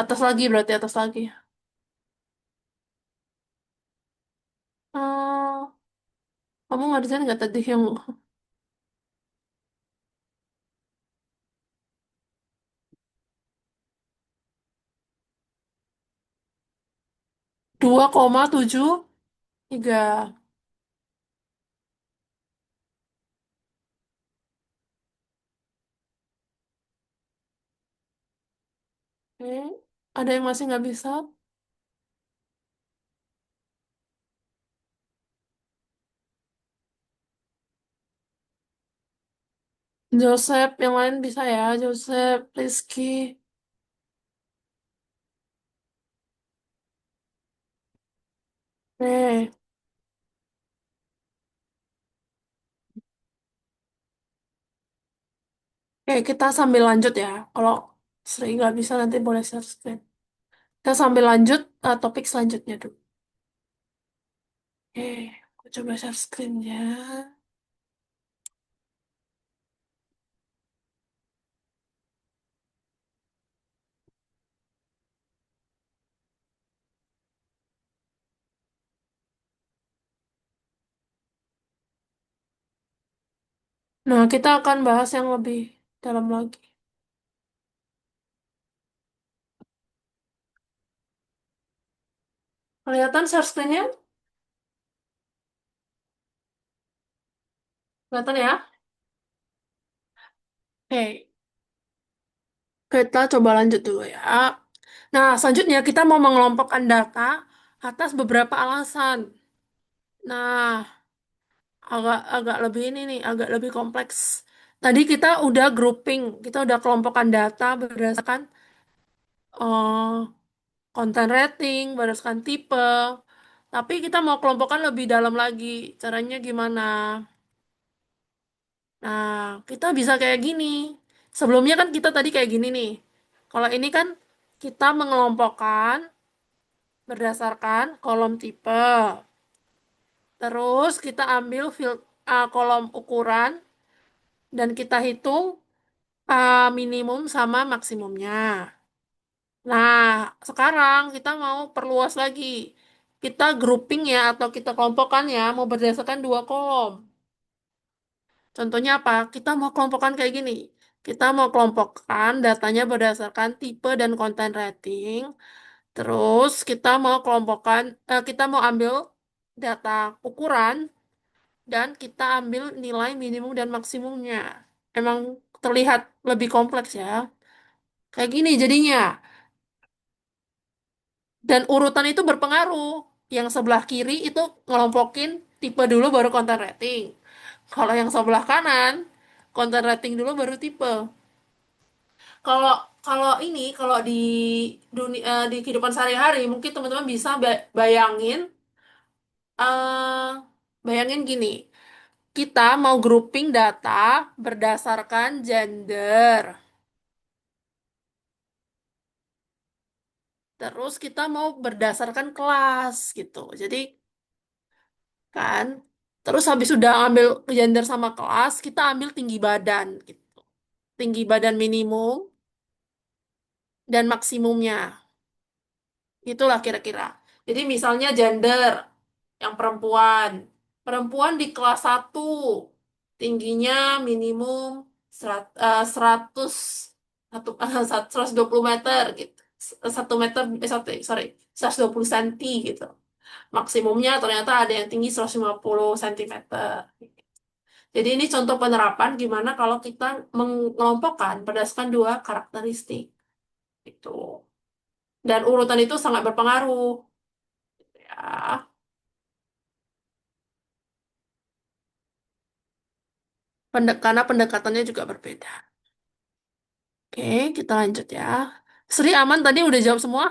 Atas lagi berarti atas lagi. Hmm, Kamu ngerjain nggak tadi yang 2,73? Eh, ada yang masih nggak bisa? Joseph, yang lain bisa ya? Joseph, Rizky. Eh, kita sambil lanjut ya. Kalau Sri nggak bisa nanti boleh share screen. Kita sambil lanjut topik selanjutnya dulu. Aku coba share screen ya. Nah, kita akan bahas yang lebih dalam lagi. Kelihatan share screen-nya? Kelihatan ya? Oke, kita coba lanjut dulu ya. Nah, selanjutnya kita mau mengelompokkan data atas beberapa alasan. Nah, agak agak lebih ini nih, agak lebih kompleks. Tadi kita udah grouping, kita udah kelompokkan data berdasarkan eh, konten rating, berdasarkan tipe. Tapi kita mau kelompokkan lebih dalam lagi. Caranya gimana? Nah, kita bisa kayak gini. Sebelumnya kan kita tadi kayak gini nih. Kalau ini kan kita mengelompokkan berdasarkan kolom tipe. Terus kita ambil kolom ukuran dan kita hitung minimum sama maksimumnya. Nah, sekarang kita mau perluas lagi. Kita grouping ya atau kita kelompokkan ya, mau berdasarkan dua kolom. Contohnya apa? Kita mau kelompokkan kayak gini. Kita mau kelompokkan datanya berdasarkan tipe dan konten rating. Terus kita mau kelompokkan, kita mau ambil data ukuran dan kita ambil nilai minimum dan maksimumnya. Emang terlihat lebih kompleks ya. Kayak gini jadinya. Dan urutan itu berpengaruh. Yang sebelah kiri itu ngelompokin tipe dulu baru konten rating. Kalau yang sebelah kanan, konten rating dulu baru tipe. Kalau kalau kalau di dunia di kehidupan sehari-hari mungkin teman-teman bisa bayangin eh bayangin gini. Kita mau grouping data berdasarkan gender. Terus kita mau berdasarkan kelas gitu. Jadi kan, terus habis sudah ambil gender sama kelas, kita ambil tinggi badan gitu. Tinggi badan minimum dan maksimumnya. Itulah kira-kira. Jadi misalnya gender yang perempuan. Perempuan di kelas satu tingginya minimum 100 120 meter gitu. 1 meter, sorry, 120 senti gitu. Maksimumnya ternyata ada yang tinggi 150 sentimeter. Jadi ini contoh penerapan gimana kalau kita mengelompokkan berdasarkan dua karakteristik itu. Dan urutan itu sangat berpengaruh ya. Karena pendekatannya juga berbeda. Oke, kita lanjut ya. Sri aman tadi udah jawab semua?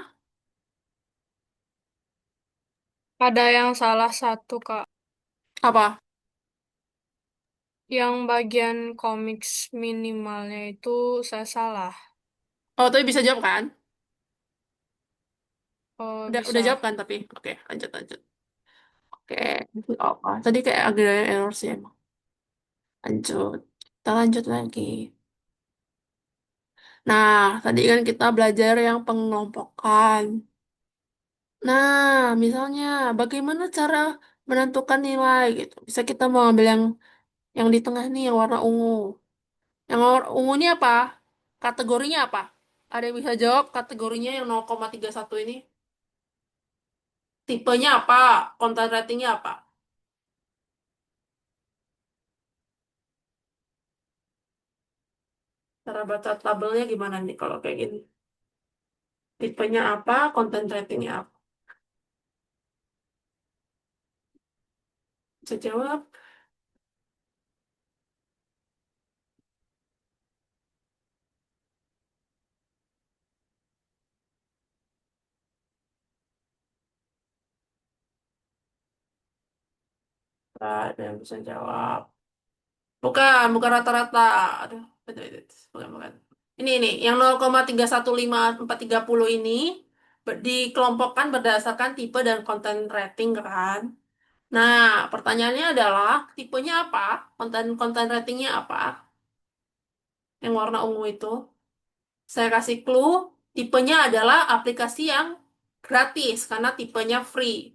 Ada yang salah satu, Kak. Apa? Yang bagian komiks minimalnya itu saya salah. Oh, tapi bisa jawab kan? Oh, Udah bisa. jawab kan tapi. Oke, lanjut lanjut. Oke, itu apa? Tadi kayak agak ada error sih emang. Lanjut. Kita lanjut lagi. Nah, tadi kan kita belajar yang pengelompokan. Nah, misalnya bagaimana cara menentukan nilai gitu. Bisa kita mau ambil yang di tengah nih, yang warna ungu. Yang warna ungu ini apa? Kategorinya apa? Ada yang bisa jawab kategorinya yang 0,31 ini? Tipenya apa? Konten ratingnya apa? Cara baca tabelnya gimana nih kalau kayak gini? Tipenya apa? Konten ratingnya apa? Bisa jawab? Ada yang bisa jawab. Bukan rata-rata. Aduh, bukan. Ini, yang 0,315430 ini dikelompokkan berdasarkan tipe dan konten rating kan. Nah, pertanyaannya adalah tipenya apa? Konten ratingnya apa? Yang warna ungu itu. Saya kasih clue, tipenya adalah aplikasi yang gratis karena tipenya free.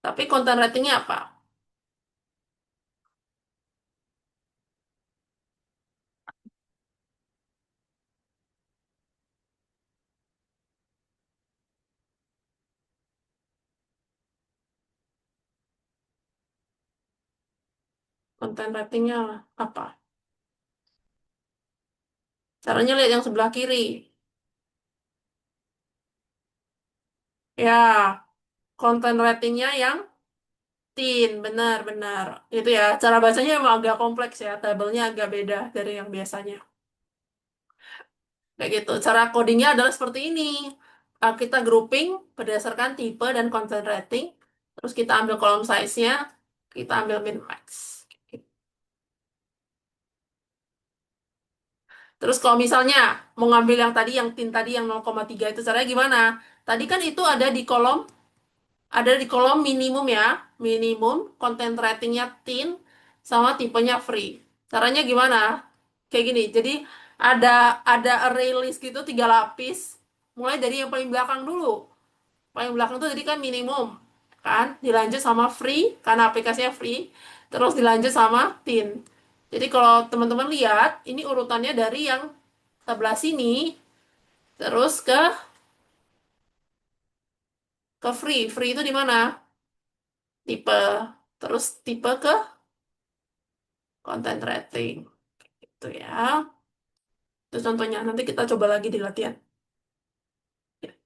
Tapi konten ratingnya apa? Konten ratingnya apa? Caranya lihat yang sebelah kiri. Ya, konten ratingnya yang teen, benar-benar. Itu ya, cara bacanya emang agak kompleks ya, tabelnya agak beda dari yang biasanya. Kayak gitu. Cara codingnya adalah seperti ini. Kita grouping berdasarkan tipe dan content rating. Terus kita ambil kolom size-nya, kita ambil min max. Terus kalau misalnya mau ngambil yang tadi, yang tin tadi yang 0,3 itu caranya gimana? Tadi kan itu ada di kolom minimum ya, minimum content ratingnya tin sama tipenya free. Caranya gimana? Kayak gini. Jadi ada array list gitu 3 lapis. Mulai dari yang paling belakang dulu. Paling belakang tuh jadi kan minimum, kan? Dilanjut sama free karena aplikasinya free. Terus dilanjut sama tin. Jadi kalau teman-teman lihat, ini urutannya dari yang sebelah sini terus ke free. Free itu di mana? Tipe. Terus tipe ke content rating. Itu ya. Itu contohnya. Nanti kita coba lagi di latihan.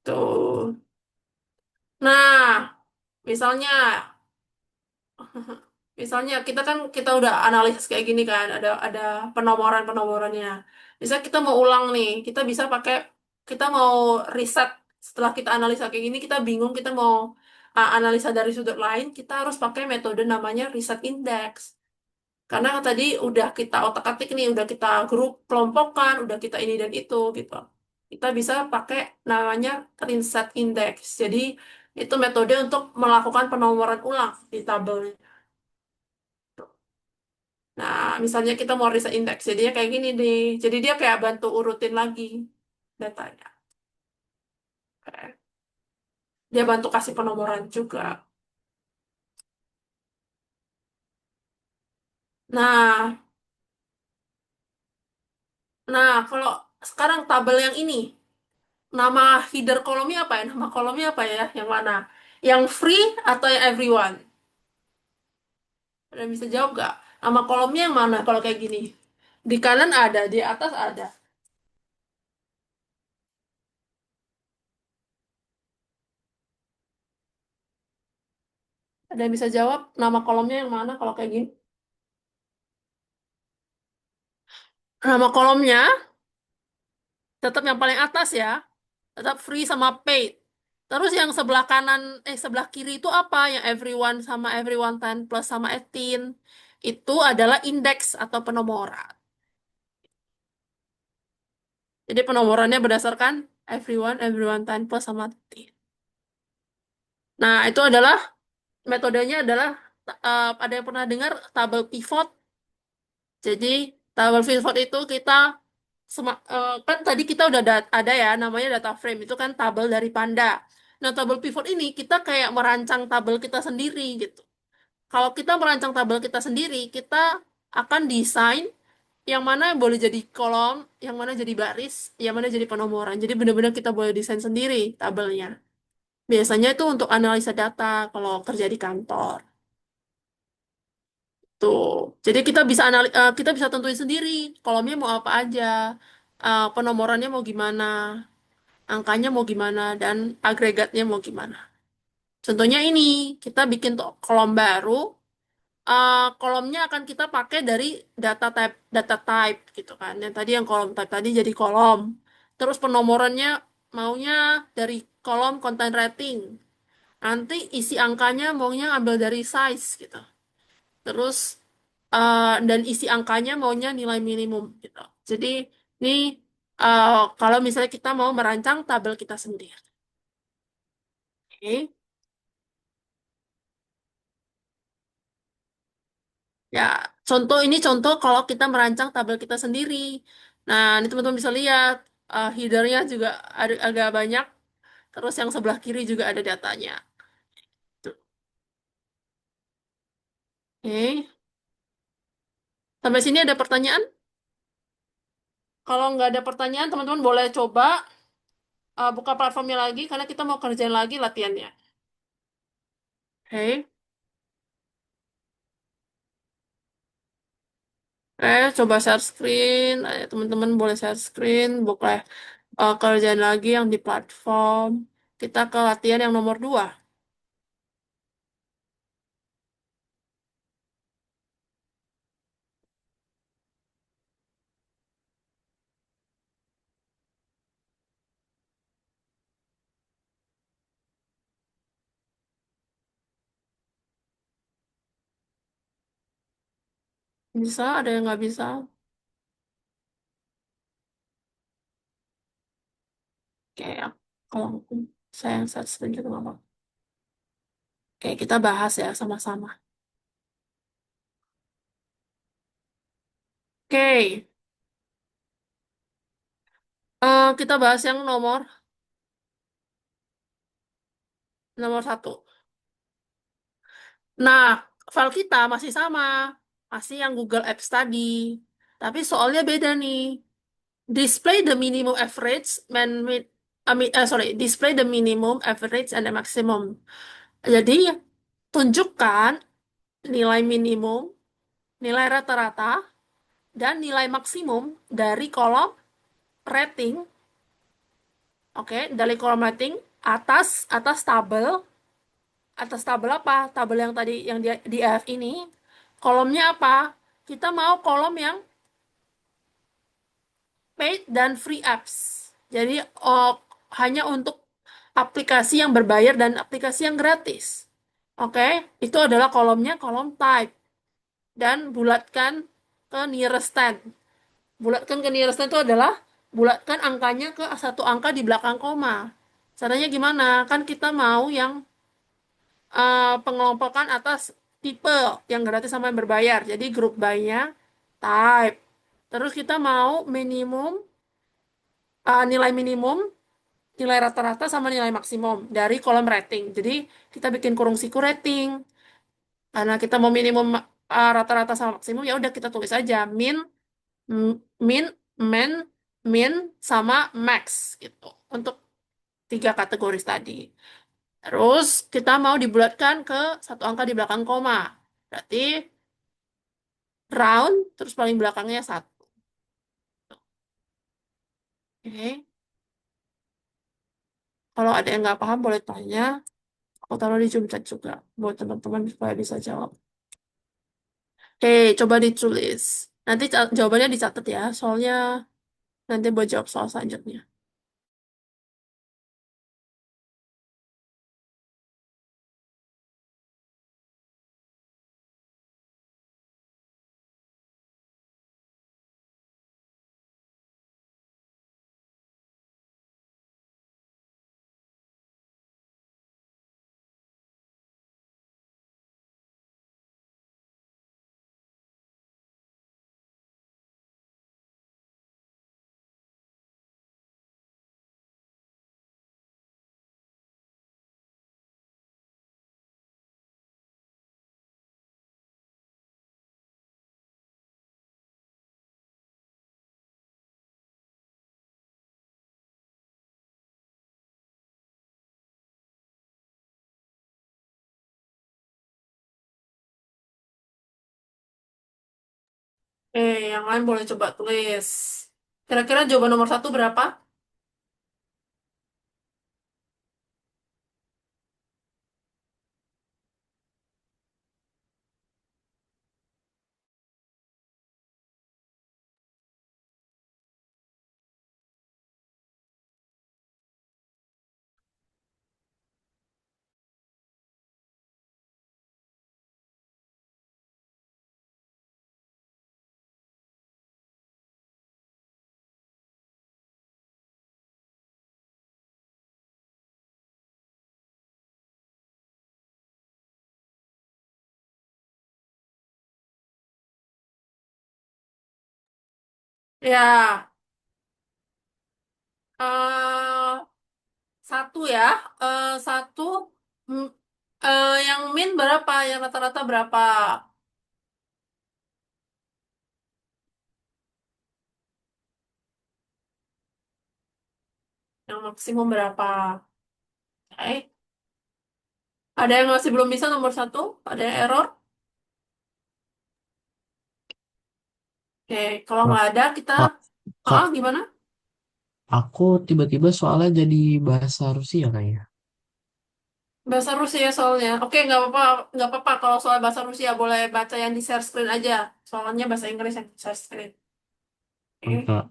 Tuh. Nah, misalnya misalnya kita udah analisis kayak gini kan, ada penomoran-penomorannya. Bisa kita mau ulang nih, kita mau riset setelah kita analisa kayak gini, kita bingung kita mau analisa dari sudut lain, kita harus pakai metode namanya riset index. Karena tadi udah kita otak-atik nih, udah kita grup kelompokkan, udah kita ini dan itu gitu. Kita bisa pakai namanya riset index. Jadi itu metode untuk melakukan penomoran ulang di tabel. Nah, misalnya kita mau riset indeks, jadinya kayak gini nih. Jadi dia kayak bantu urutin lagi datanya. Oke. Dia bantu kasih penomoran juga. Nah, kalau sekarang tabel yang ini, nama header kolomnya apa ya? Nama kolomnya apa ya? Yang mana? Yang free atau yang everyone? Ada yang bisa jawab nggak? Nama kolomnya yang mana kalau kayak gini? Di kanan ada, di atas ada. Ada yang bisa jawab nama kolomnya yang mana kalau kayak gini? Nama kolomnya tetap yang paling atas ya. Tetap free sama paid. Terus yang sebelah kanan, sebelah kiri itu apa? Yang everyone sama everyone 10 plus sama 18. Itu adalah indeks atau penomoran. Jadi penomorannya berdasarkan everyone 10 plus sama 18. Nah, itu adalah metodenya adalah ada yang pernah dengar tabel pivot. Jadi tabel pivot itu kan tadi kita udah ada ya namanya data frame itu kan tabel dari Panda. Nah, tabel pivot ini kita kayak merancang tabel kita sendiri gitu. Kalau kita merancang tabel kita sendiri, kita akan desain yang mana boleh jadi kolom, yang mana jadi baris, yang mana jadi penomoran. Jadi benar-benar kita boleh desain sendiri tabelnya. Biasanya itu untuk analisa data kalau kerja di kantor. Tuh. Jadi kita bisa tentuin sendiri kolomnya mau apa aja, penomorannya mau gimana, angkanya mau gimana, dan agregatnya mau gimana. Contohnya ini, kita bikin tuh kolom baru, kolomnya akan kita pakai dari data type gitu kan. Yang tadi yang kolom type tadi jadi kolom. Terus penomorannya maunya dari kolom content rating. Nanti isi angkanya maunya ambil dari size gitu. Terus dan isi angkanya maunya nilai minimum gitu. Jadi ini kalau misalnya kita mau merancang tabel kita sendiri. Oke. Ya, ini contoh kalau kita merancang tabel kita sendiri. Nah, ini teman-teman bisa lihat headernya juga ada agak banyak. Terus yang sebelah kiri juga ada datanya. Tuh. Oke. Sampai sini ada pertanyaan? Kalau nggak ada pertanyaan, teman-teman boleh coba buka platformnya lagi karena kita mau kerjain lagi latihannya. Oke. Coba share screen. Teman-teman boleh share screen, boleh kerjaan lagi yang di platform. Kita ke latihan yang nomor 2. Bisa, ada yang nggak bisa. Oke, ya. Kalau saya yang share screen juga nggak apa-apa. Oke, kita bahas ya sama-sama. Oke, kita bahas yang nomor 1. Nah, file kita masih sama, masih yang Google Apps tadi. Tapi soalnya beda nih. Display the minimum average, display the minimum average and the maximum. Jadi, tunjukkan nilai minimum, nilai rata-rata, dan nilai maksimum dari kolom rating. Oke, dari kolom rating atas tabel. Atas tabel apa? Tabel yang tadi yang di AF ini. Kolomnya apa? Kita mau kolom yang paid dan free apps. Jadi hanya untuk aplikasi yang berbayar dan aplikasi yang gratis. Oke, itu adalah kolomnya kolom type dan bulatkan ke nearest 10. Bulatkan ke nearest 10 itu adalah bulatkan angkanya ke satu angka di belakang koma. Caranya gimana? Kan kita mau yang pengelompokan atas tipe yang gratis sama yang berbayar. Jadi grup by-nya type. Terus kita mau nilai minimum, nilai rata-rata sama nilai maksimum dari kolom rating. Jadi kita bikin kurung siku rating. Karena kita mau minimum rata-rata sama maksimum, ya udah kita tulis aja m- min, min, min sama max gitu untuk 3 kategori tadi. Terus kita mau dibulatkan ke satu angka di belakang koma. Berarti round, terus paling belakangnya 1. Oke. Kalau ada yang nggak paham boleh tanya. Aku taruh di Zoom chat juga buat teman-teman supaya bisa jawab. Oke, coba ditulis. Nanti jawabannya dicatat ya, soalnya nanti buat jawab soal selanjutnya. Yang lain boleh coba tulis. Kira-kira jawaban nomor satu berapa? Ya, eh satu ya. Satu, mm, yang min berapa? Yang rata-rata berapa? Yang maksimum berapa? Oke. Ada yang masih belum bisa nomor satu? Ada yang error? Oke, kalau Kak, nggak ada kita, Kak, Kak, gimana? aku tiba-tiba soalnya jadi bahasa Rusia kayaknya. Bahasa Rusia soalnya. Oke, nggak apa-apa kalau soal bahasa Rusia boleh baca yang di share screen aja. Soalnya bahasa Inggris yang di share screen. Oke. Kak,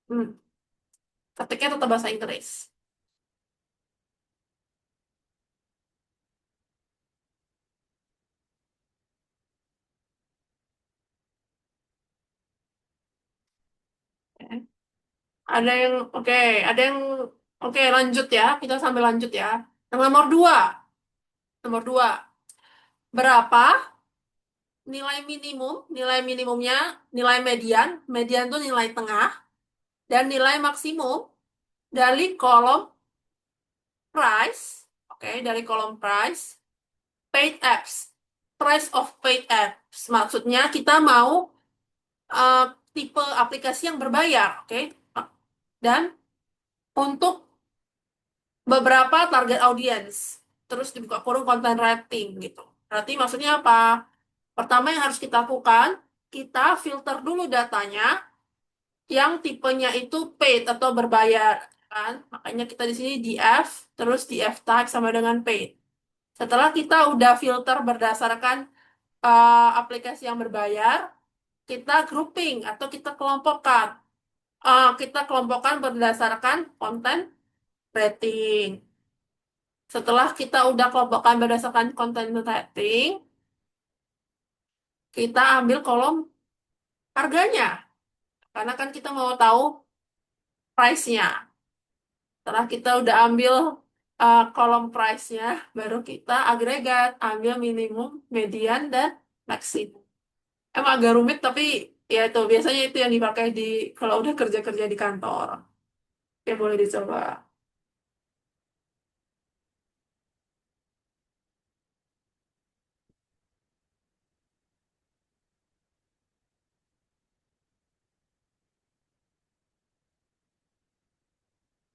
Hmm. Ketiknya tetap bahasa Inggris. Oke. Ada yang, oke, ada yang, oke, lanjut ya. Kita sambil lanjut ya. Yang nomor dua. Nomor dua. Berapa nilai minimum? Nilai minimumnya, nilai median. Median itu nilai tengah. Dan nilai maksimum dari kolom price. Oke, dari kolom price. Paid apps. Price of paid apps. Maksudnya kita mau eh, tipe aplikasi yang berbayar. Oke. Dan untuk beberapa target audience. Terus dibuka kurung content rating gitu. Berarti maksudnya apa? Pertama yang harus kita lakukan, kita filter dulu datanya yang tipenya itu paid atau berbayar kan. Makanya kita di sini di F, terus di F type sama dengan paid. Setelah kita udah filter berdasarkan aplikasi yang berbayar, kita grouping atau kita kelompokkan. Kita kelompokkan berdasarkan konten rating. Setelah kita udah kelompokkan berdasarkan konten rating, kita ambil kolom harganya. Karena kan kita mau tahu price-nya. Setelah kita udah ambil kolom price-nya, baru kita agregat, ambil minimum, median, dan maksimum. Emang agak rumit, tapi ya itu biasanya itu yang dipakai di kalau udah kerja-kerja di kantor. Ya boleh dicoba.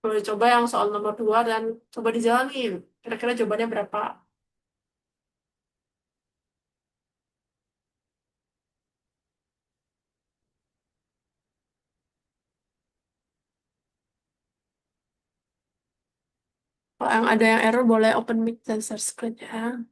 Boleh coba yang soal nomor 2 dan coba dijalanin. Kira-kira jawabannya berapa? Kalau yang ada yang error boleh open mic dan share screen ya.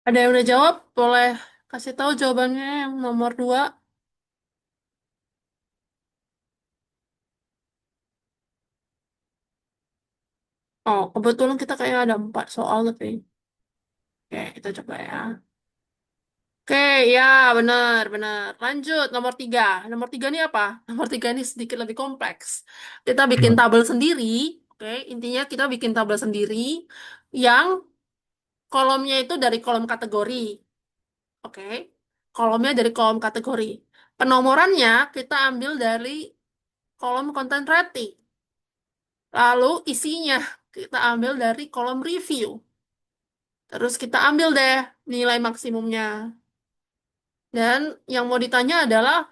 Ada yang udah jawab? Boleh kasih tahu jawabannya yang nomor 2. Oh, kebetulan kita kayaknya ada 4 soal tapi. Oke, kita coba ya. Oke, ya benar, benar. Lanjut, nomor 3. Nomor 3 ini apa? Nomor 3 ini sedikit lebih kompleks. Kita bikin Hmm. tabel sendiri. Oke, intinya kita bikin tabel sendiri yang kolomnya itu dari kolom kategori. Oke, kolomnya dari kolom kategori. Penomorannya kita ambil dari kolom content rating. Lalu isinya kita ambil dari kolom review. Terus kita ambil deh nilai maksimumnya. Dan yang mau ditanya adalah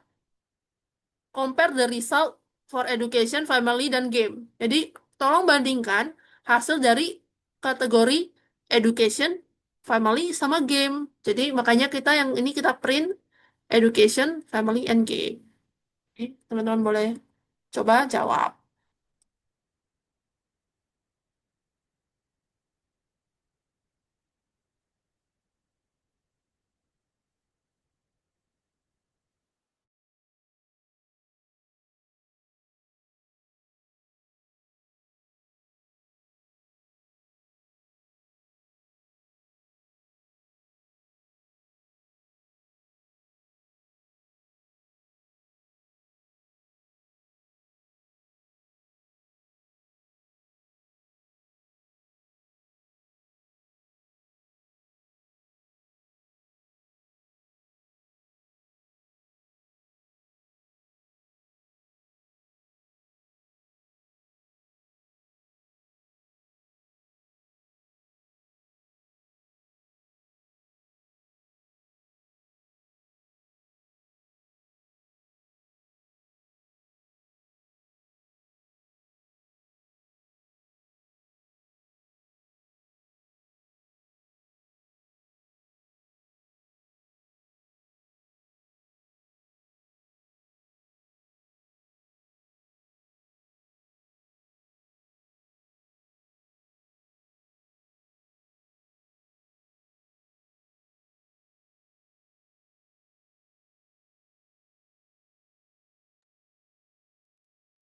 compare the result for education, family, dan game. Jadi tolong bandingkan hasil dari kategori education, family, sama game. Jadi makanya kita yang ini kita print education, family, and game. Oke, teman-teman boleh coba jawab.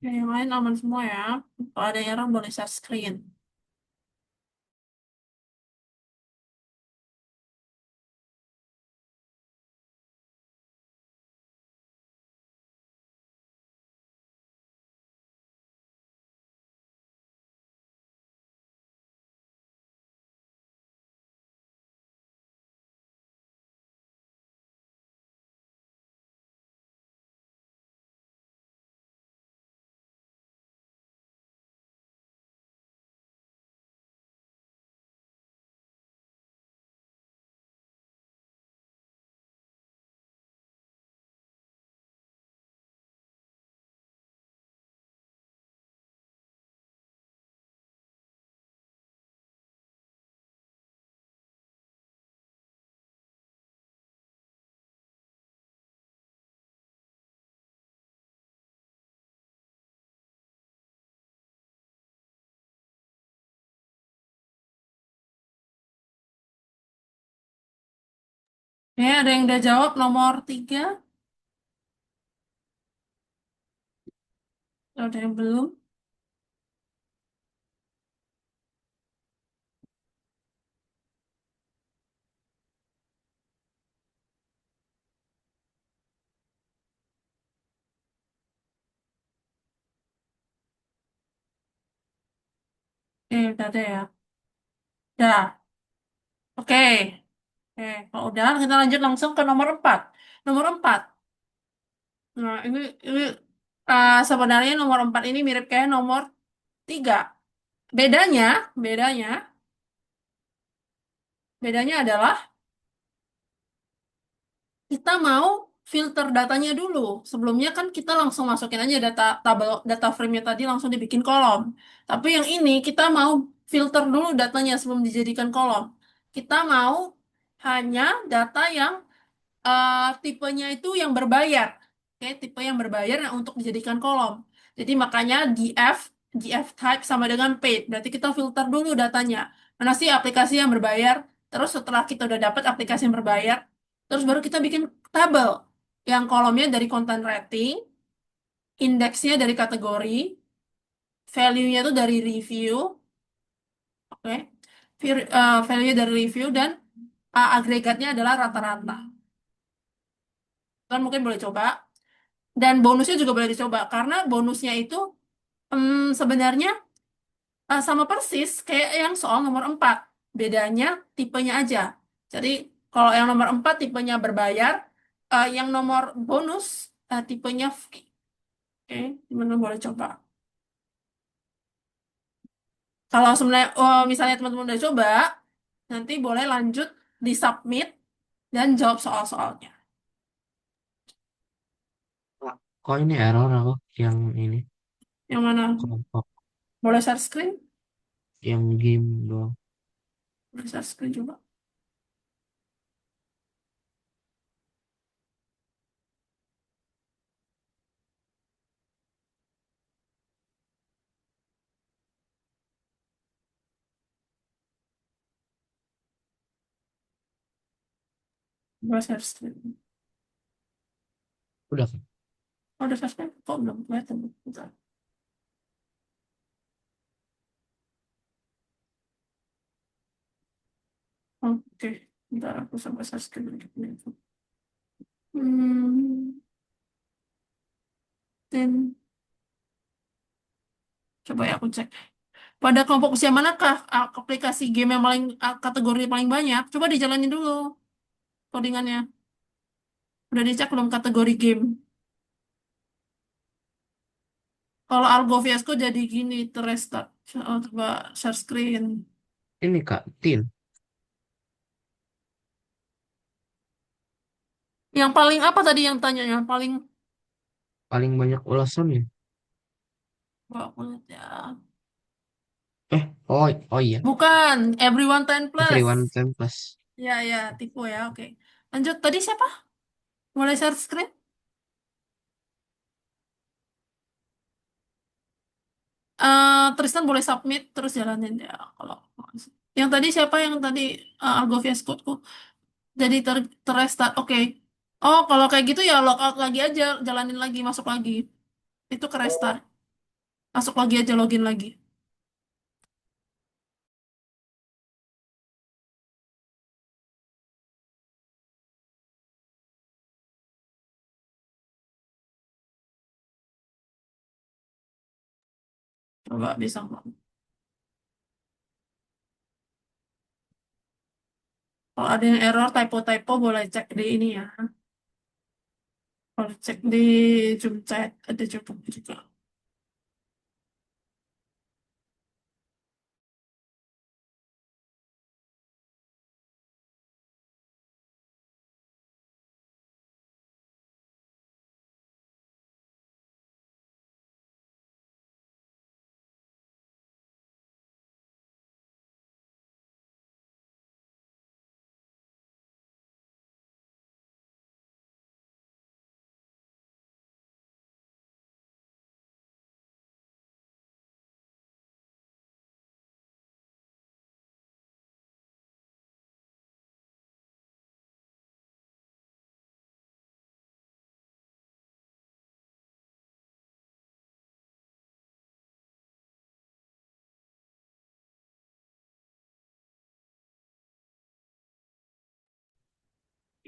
Ya, yang lain aman semua ya. Kalau ada yang boleh share screen. Ya, ada yang udah jawab nomor 3. Ada yang belum? Udah deh ya. Udah. Oke. Oke, kalau udah kita lanjut langsung ke nomor 4. Nomor 4. Nah, ini sebenarnya nomor 4 ini mirip kayak nomor 3. Bedanya, bedanya, bedanya adalah kita mau filter datanya dulu. Sebelumnya kan kita langsung masukin aja data tabel data frame-nya tadi langsung dibikin kolom. Tapi yang ini kita mau filter dulu datanya sebelum dijadikan kolom. Kita mau hanya data yang tipenya itu yang berbayar. Oke, tipe yang berbayar yang untuk dijadikan kolom. Jadi makanya DF type sama dengan paid. Berarti kita filter dulu datanya. Mana sih aplikasi yang berbayar? Terus setelah kita udah dapat aplikasi yang berbayar, terus baru kita bikin tabel yang kolomnya dari content rating, indeksnya dari kategori, value-nya itu dari review, oke, value dari review dan agregatnya adalah rata-rata. Kan mungkin boleh coba. Dan bonusnya juga boleh dicoba karena bonusnya itu sebenarnya sama persis kayak yang soal nomor 4. Bedanya tipenya aja. Jadi kalau yang nomor 4 tipenya berbayar, yang nomor bonus tipenya free. Oke, teman-teman boleh coba. Kalau sebenarnya misalnya teman-teman udah coba, nanti boleh lanjut di submit dan jawab soal-soalnya. Kak, kok ini error aku yang ini Yang mana? kelompok Boleh share screen? yang game doang. Boleh share screen coba. Boleh share screen. Udah kan? Oh, udah share screen? Kok belum kelihatan? Bentar. Oke, bentar aku coba share screen lagi. Hmm, dan coba ya aku cek. Pada kelompok usia manakah aplikasi game yang paling kategori paling banyak? Coba dijalanin dulu codingannya. Udah dicek belum kategori game? Kalau Argo Fiasco jadi gini, terrestart. Oh, coba share screen. Ini Kak, Tin, Yang paling apa tadi yang tanya? Yang paling paling banyak ulasannya. Wah, aku lihat ya. Oh iya, Bukan, Everyone 10 plus. Everyone 10 plus. Ya, ya, tipu ya. Oke. Lanjut, tadi siapa? Mulai share screen? Tristan boleh submit terus jalanin ya. Kalau yang tadi siapa yang tadi Argo Fiasco? Jadi terrestart. Oke. Oh, kalau kayak gitu ya logout lagi aja, jalanin lagi, masuk lagi. Itu ke restart. Masuk lagi aja, login lagi. Coba bisa nggak? Kalau ada yang error, typo-typo boleh cek di ini ya. Boleh cek di Zoom chat, ada juga.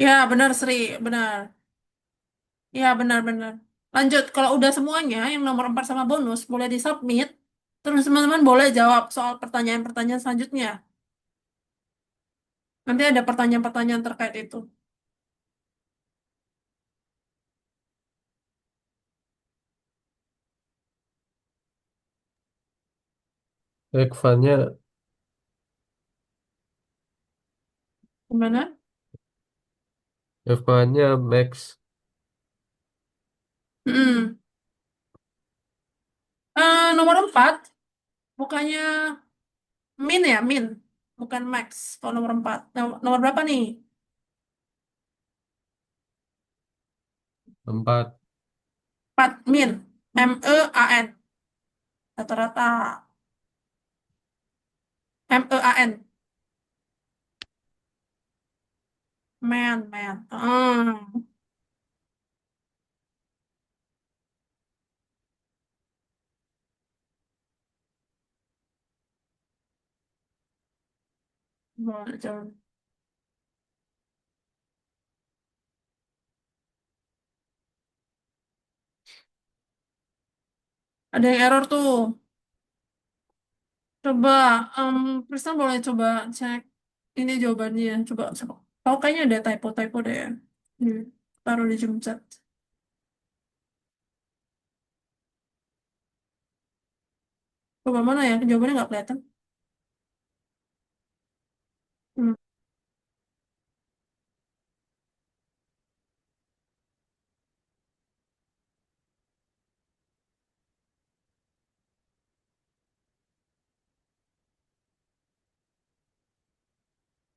Ya, benar Sri, benar. Ya, benar-benar. Lanjut, kalau udah semuanya, yang nomor 4 sama bonus, boleh disubmit. Terus teman-teman boleh jawab soal pertanyaan-pertanyaan selanjutnya. Nanti ada pertanyaan-pertanyaan terkait itu. Ekvannya, Gimana? Ekvannya Max Hmm. Nomor 4 bukannya min ya, min. Bukan max. Kalau nomor 4. Nomor berapa nih? 4. 4 min. MEAN. Rata-rata. MEAN. Man. Ah, boleh, coba. Ada yang error tuh. Coba, Kristen boleh coba cek ini jawabannya. Coba. Oh, kayaknya ada typo-typo deh. Hmm, taruh di jump chat. Coba mana ya? Jawabannya nggak kelihatan. Hmm.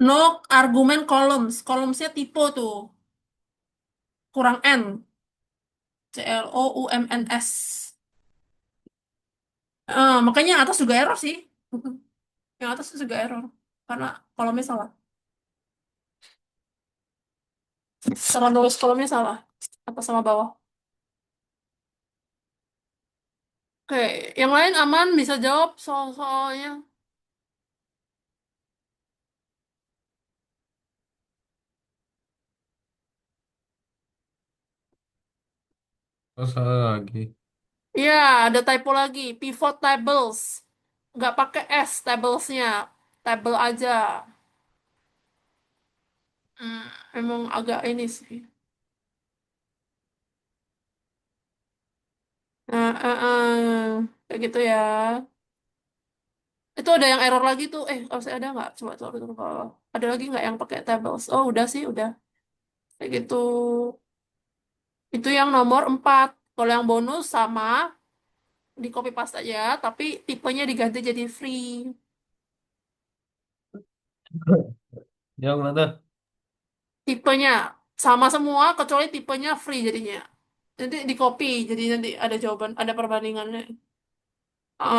No argumen columns. Columnsnya typo tuh. Kurang N. CLOUMNS. Makanya yang atas juga error sih. Yang atas juga error. Karena kolomnya salah. Cara nulis kolomnya salah. Atas sama bawah. Oke, yang lain aman bisa jawab soal-soalnya. Oh, salah lagi. Iya, ada typo lagi. Pivot tables. Nggak pakai S tablesnya. Table aja. Hmm, emang agak ini sih. Kayak gitu ya. Itu ada yang error lagi tuh. Masih ada nggak? Coba. Ada lagi nggak yang pakai tables? Oh, udah sih, udah. Kayak gitu. Itu yang nomor 4. Kalau yang bonus sama, di copy paste aja, tapi tipenya diganti jadi free. Yang mana? Tipenya sama semua, kecuali tipenya free jadinya. Nanti di copy, jadi nanti ada jawaban, ada perbandingannya.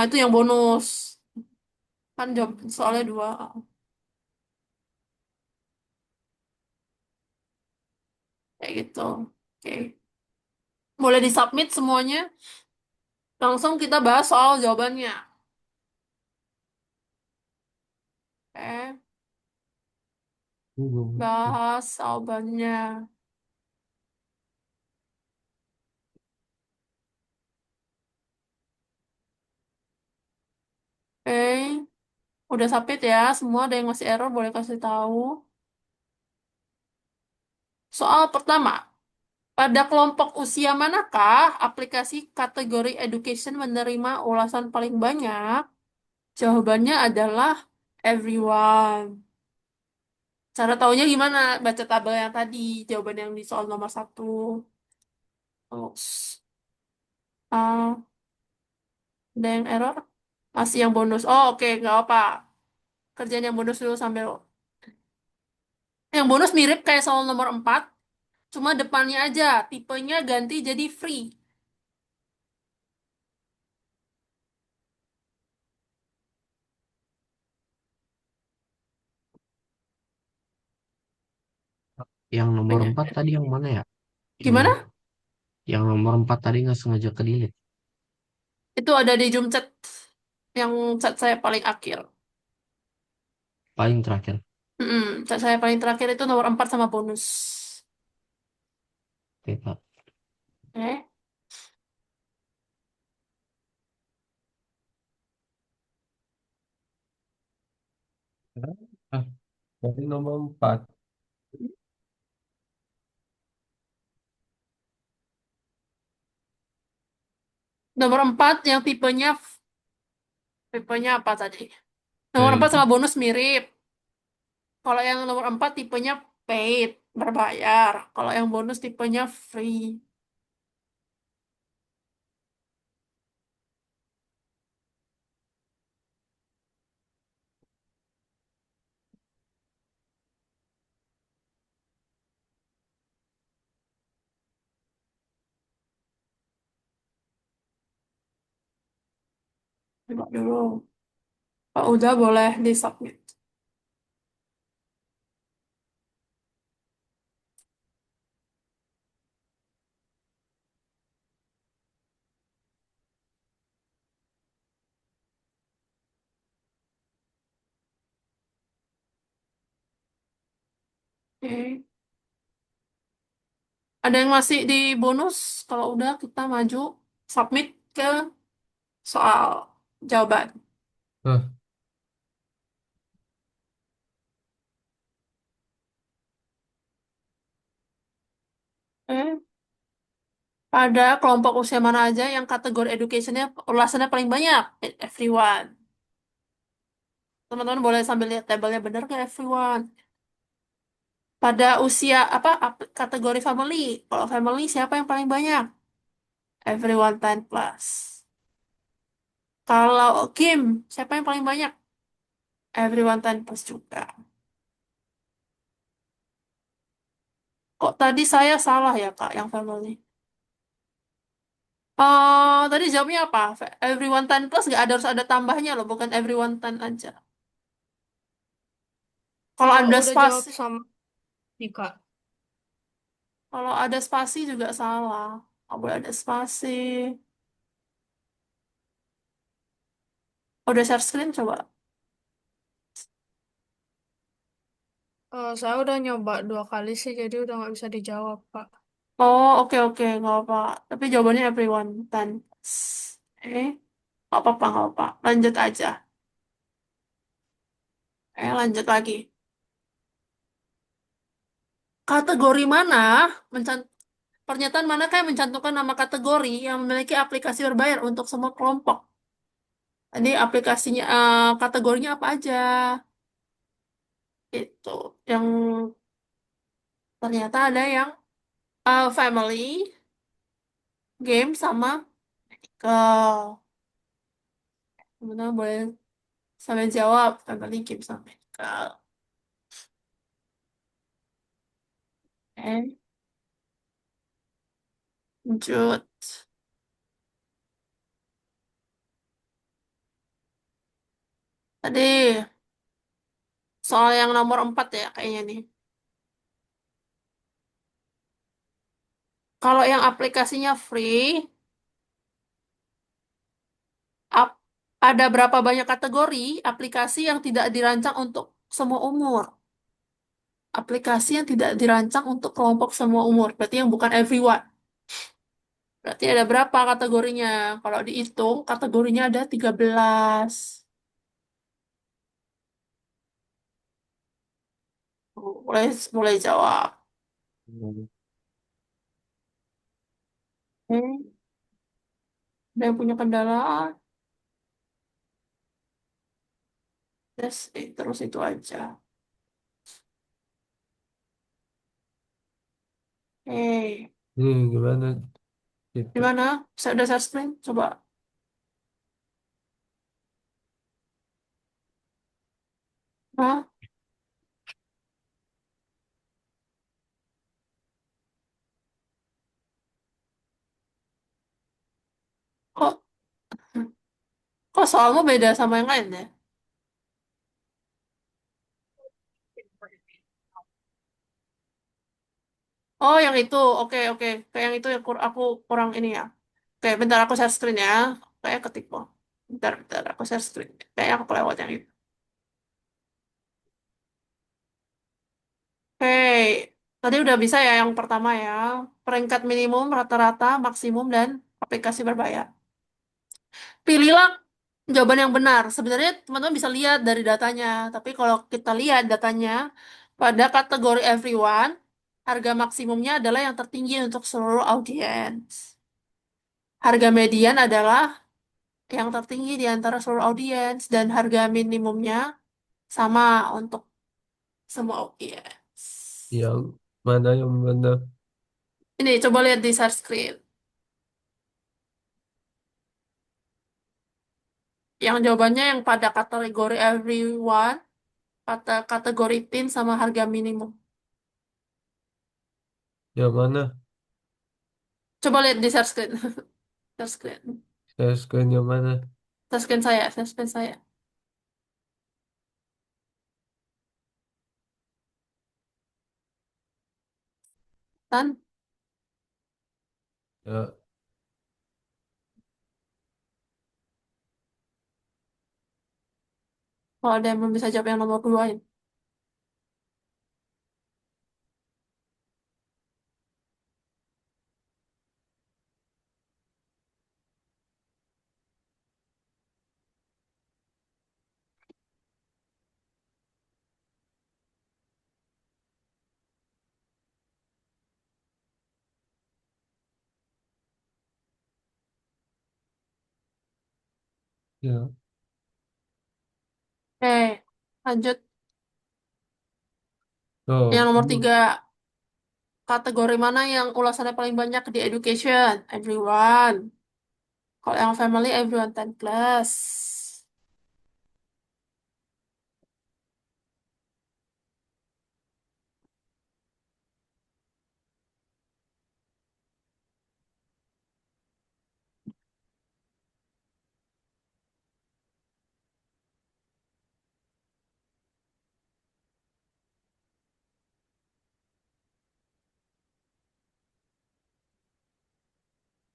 Itu yang bonus. Kan jawab soalnya dua. Kayak gitu. Oke. Boleh disubmit semuanya. Langsung kita bahas soal jawabannya. Oke. Bahas jawabannya. Oke. Udah submit ya. Semua ada yang masih error boleh kasih tahu. Soal pertama. Pada kelompok usia manakah aplikasi kategori education menerima ulasan paling banyak? Jawabannya adalah everyone. Cara taunya gimana? Baca tabel yang tadi, jawaban yang di soal nomor 1. Terus, ah, ada yang error? Masih yang bonus. Oh, oke, nggak apa. Kerjaan yang bonus dulu sambil. Yang bonus mirip kayak soal nomor 4, cuma depannya aja. Tipenya ganti jadi free. Yang nomor Tipenya. 4 tadi yang mana ya? Ininya. Gimana? Yang nomor 4 tadi nggak sengaja ke delete. Itu ada di Zoom chat. Yang chat saya paling akhir. Paling terakhir. Chat saya paling terakhir itu nomor 4 sama bonus. Oke, Kak. Oke. Ah, dari nomor 4. Nomor 4 yang tipenya apa tadi? Nomor 4 Baik. sama bonus mirip. Kalau yang nomor 4 tipenya paid, berbayar. Kalau yang bonus tipenya free. Coba dulu. Kalau udah boleh di submit. Oke. Ada yang masih di bonus? Kalau udah kita maju submit ke soal jawaban. Ah, Oke. Pada kelompok usia mana aja yang kategori educationnya ulasannya paling banyak? Everyone. Teman-teman boleh sambil lihat tabelnya bener nggak everyone? Pada usia apa kategori family? Kalau family siapa yang paling banyak? Everyone 10 plus. Kalau game siapa yang paling banyak? Everyone 10 plus juga. Kok tadi saya salah ya Kak yang family? Tadi jawabnya apa? Everyone 10 plus nggak ada harus ada tambahnya loh, bukan everyone 10 aja. Kalau ada Udah jawab spasi, sama nih, Kak. kalau ada spasi juga salah. Nggak boleh ada spasi. Udah share screen coba. Saya udah nyoba 2 kali sih, jadi udah nggak bisa dijawab, Kak. Oh, oke oke, nggak apa. Tapi jawabannya everyone 10 plus. Nggak apa-apa, nggak apa. Lanjut aja. Lanjut lagi. Kategori mana mencan pernyataan mana kayak mencantumkan nama kategori yang memiliki aplikasi berbayar untuk semua kelompok? Tadi aplikasinya, kategorinya apa aja? Itu yang ternyata ada yang family, game sama ke teman boleh sambil jawab family, game sama medical. Eh, lanjut. Tadi soal yang nomor 4 ya kayaknya nih. Kalau yang aplikasinya free, ap- ada berapa banyak kategori aplikasi yang tidak dirancang untuk semua umur? Aplikasi yang tidak dirancang untuk kelompok semua umur, berarti yang bukan everyone. Berarti ada berapa kategorinya? Kalau dihitung, kategorinya ada 13. Mulai mulai jawab. Hmm, ada yang punya kendala? Terus itu aja. Eh, ini gimana di kita? mana? Saya udah share screen. Coba. Hah? Kok, kok soalmu beda sama yang lain ya? Oh, yang itu. Oke, oke. Kayak yang itu yang aku kurang ini ya. Oke, bentar aku share screen ya. Kayak ketipu. Bentar, bentar. Aku share screen. Kayaknya aku kelewat yang itu. Oke, tadi udah bisa ya yang pertama ya. Peringkat minimum, rata-rata, maksimum, dan aplikasi berbayar. Pilihlah jawaban yang benar. Sebenarnya teman-teman bisa lihat dari datanya. Tapi kalau kita lihat datanya, pada kategori everyone, harga maksimumnya adalah yang tertinggi untuk seluruh audiens. Harga median adalah yang tertinggi di antara seluruh audiens. Dan harga minimumnya sama untuk semua audiens. Yang mana yang benar? Ini coba lihat di share screen. Yang jawabannya yang pada kategori everyone, pada kategori teen sama harga minimum. Yang mana? Coba lihat di share screen. Share screen. Saya screen yang mana? Share screen saya, share screen saya. Kan? Ya, Kalau ada yang belum bisa jawab yang nomor 2 ya. Ya. Lanjut. Yang So, nomor tiga, kategori mana yang ulasannya paling banyak di education? Everyone. Kalau yang family, everyone 10 plus.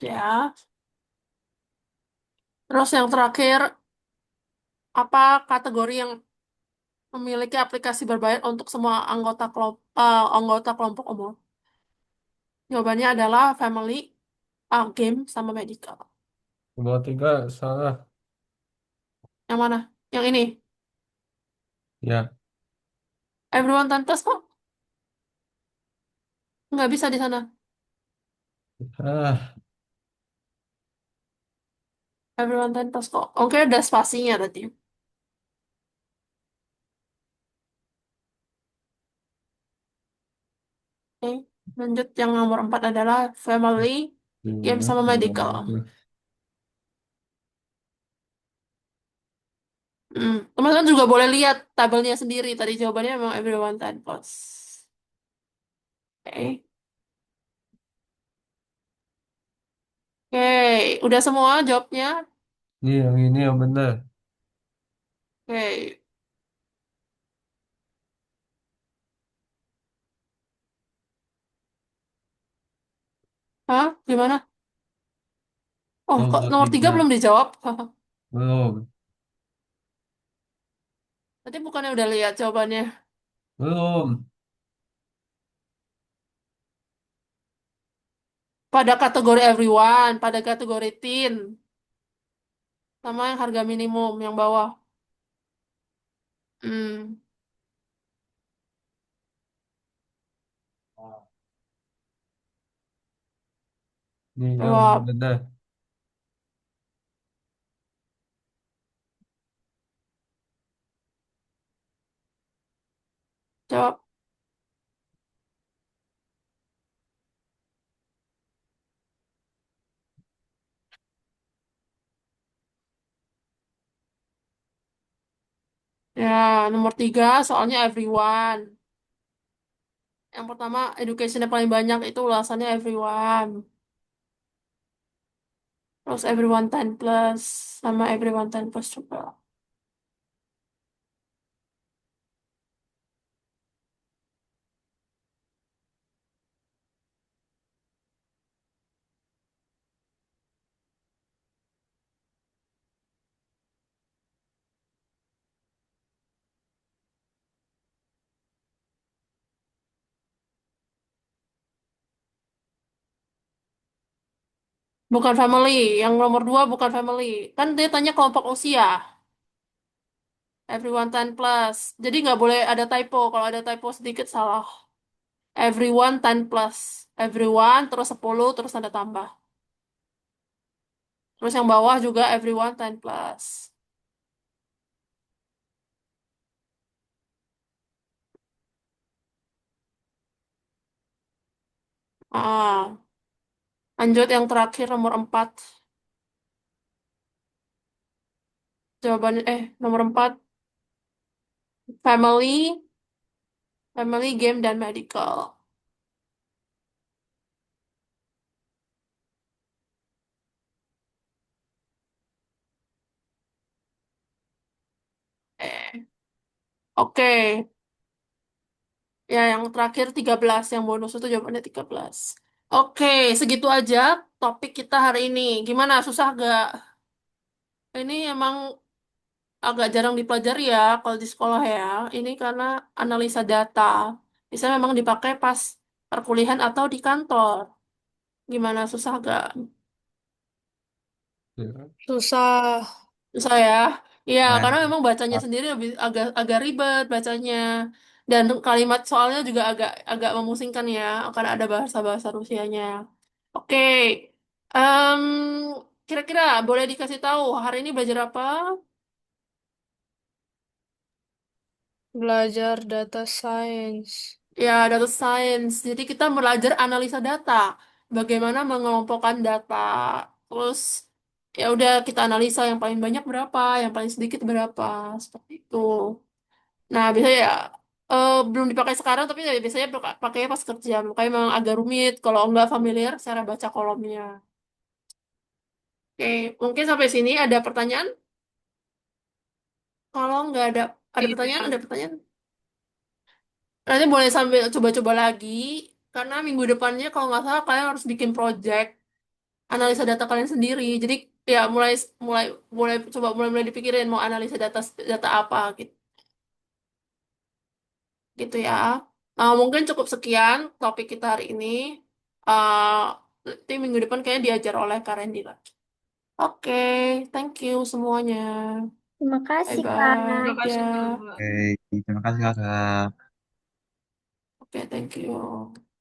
Ya. Terus yang terakhir, apa kategori yang memiliki aplikasi berbayar untuk semua anggota kelompok umur? Jawabannya adalah family, game, sama medical. nomor tiga salah. Yang mana? Yang ini. Ya. Everyone 10 plus kok? Nggak bisa di sana. Ah, Everyone 10 plus kok. Oke, ada spasinya berarti. Oke, lanjut yang nomor 4 adalah family, game, gimana? sama medical. Teman-teman juga boleh lihat tabelnya sendiri. Tadi jawabannya memang everyone 10 plus. Oke. Oke, udah semua jawabnya? Ini yang benar. Oke. Hah? Gimana? Oh, kok Nomor nomor 3 tiga. belum dijawab? Belum. Tadi bukannya udah lihat jawabannya? Belum. Pada kategori everyone, pada kategori teen, sama yang harga minimum, yang bawah. Hmm, Ini yang jawab. benar. Jawab. Ya, nomor 3 soalnya everyone. Yang pertama, education yang paling banyak itu ulasannya everyone. Terus everyone 10 plus, sama everyone 10 plus juga. Bukan family. Yang nomor 2 bukan family. Kan dia tanya kelompok usia. Everyone 10 plus. Jadi nggak boleh ada typo. Kalau ada typo sedikit salah. Everyone 10 plus. Everyone, terus 10 terus tanda tambah. Terus yang bawah juga everyone 10 plus. Ah, lanjut yang terakhir nomor 4. Jawabannya, nomor 4. Family, family, game, dan medical. Eh, oke. Ya, yang terakhir 13. Yang bonus itu jawabannya 13. Oke, segitu aja topik kita hari ini. Gimana, susah gak? Ini emang agak jarang dipelajari ya kalau di sekolah ya. Ini karena analisa data. Bisa memang dipakai pas perkuliahan atau di kantor. Gimana, susah gak? Ya. Susah. Susah ya? Iya, karena Main. memang bacanya sendiri lebih agak agak ribet bacanya. Dan kalimat soalnya juga agak agak memusingkan ya, karena ada bahasa-bahasa Rusianya. Oke. Em, Kira-kira boleh dikasih tahu hari ini belajar apa? Belajar data science. Ya, data science. Jadi kita belajar analisa data. Bagaimana mengelompokkan data. Terus ya udah kita analisa yang paling banyak berapa, yang paling sedikit berapa, seperti itu. Nah, biasanya ya belum dipakai sekarang tapi ya biasanya pakainya pas kerja. Makanya memang agak rumit kalau nggak familiar cara baca kolomnya. Oke, mungkin sampai sini ada pertanyaan? Kalau nggak ada pertanyaan, Iya. ada pertanyaan. Nanti boleh sambil coba-coba lagi, karena minggu depannya kalau nggak salah kalian harus bikin project analisa data kalian sendiri. Jadi ya mulai mulai mulai coba mulai dipikirin mau analisa data data apa gitu, gitu ya. Mungkin cukup sekian topik kita hari ini. Uh, Nanti minggu depan kayaknya diajar oleh Karendi lagi. Oke, thank you semuanya. Terima Bye kasih, bye. Terima Kak. Ya, kasih, Kak. Oke, terima kasih kakak. oke, thank you.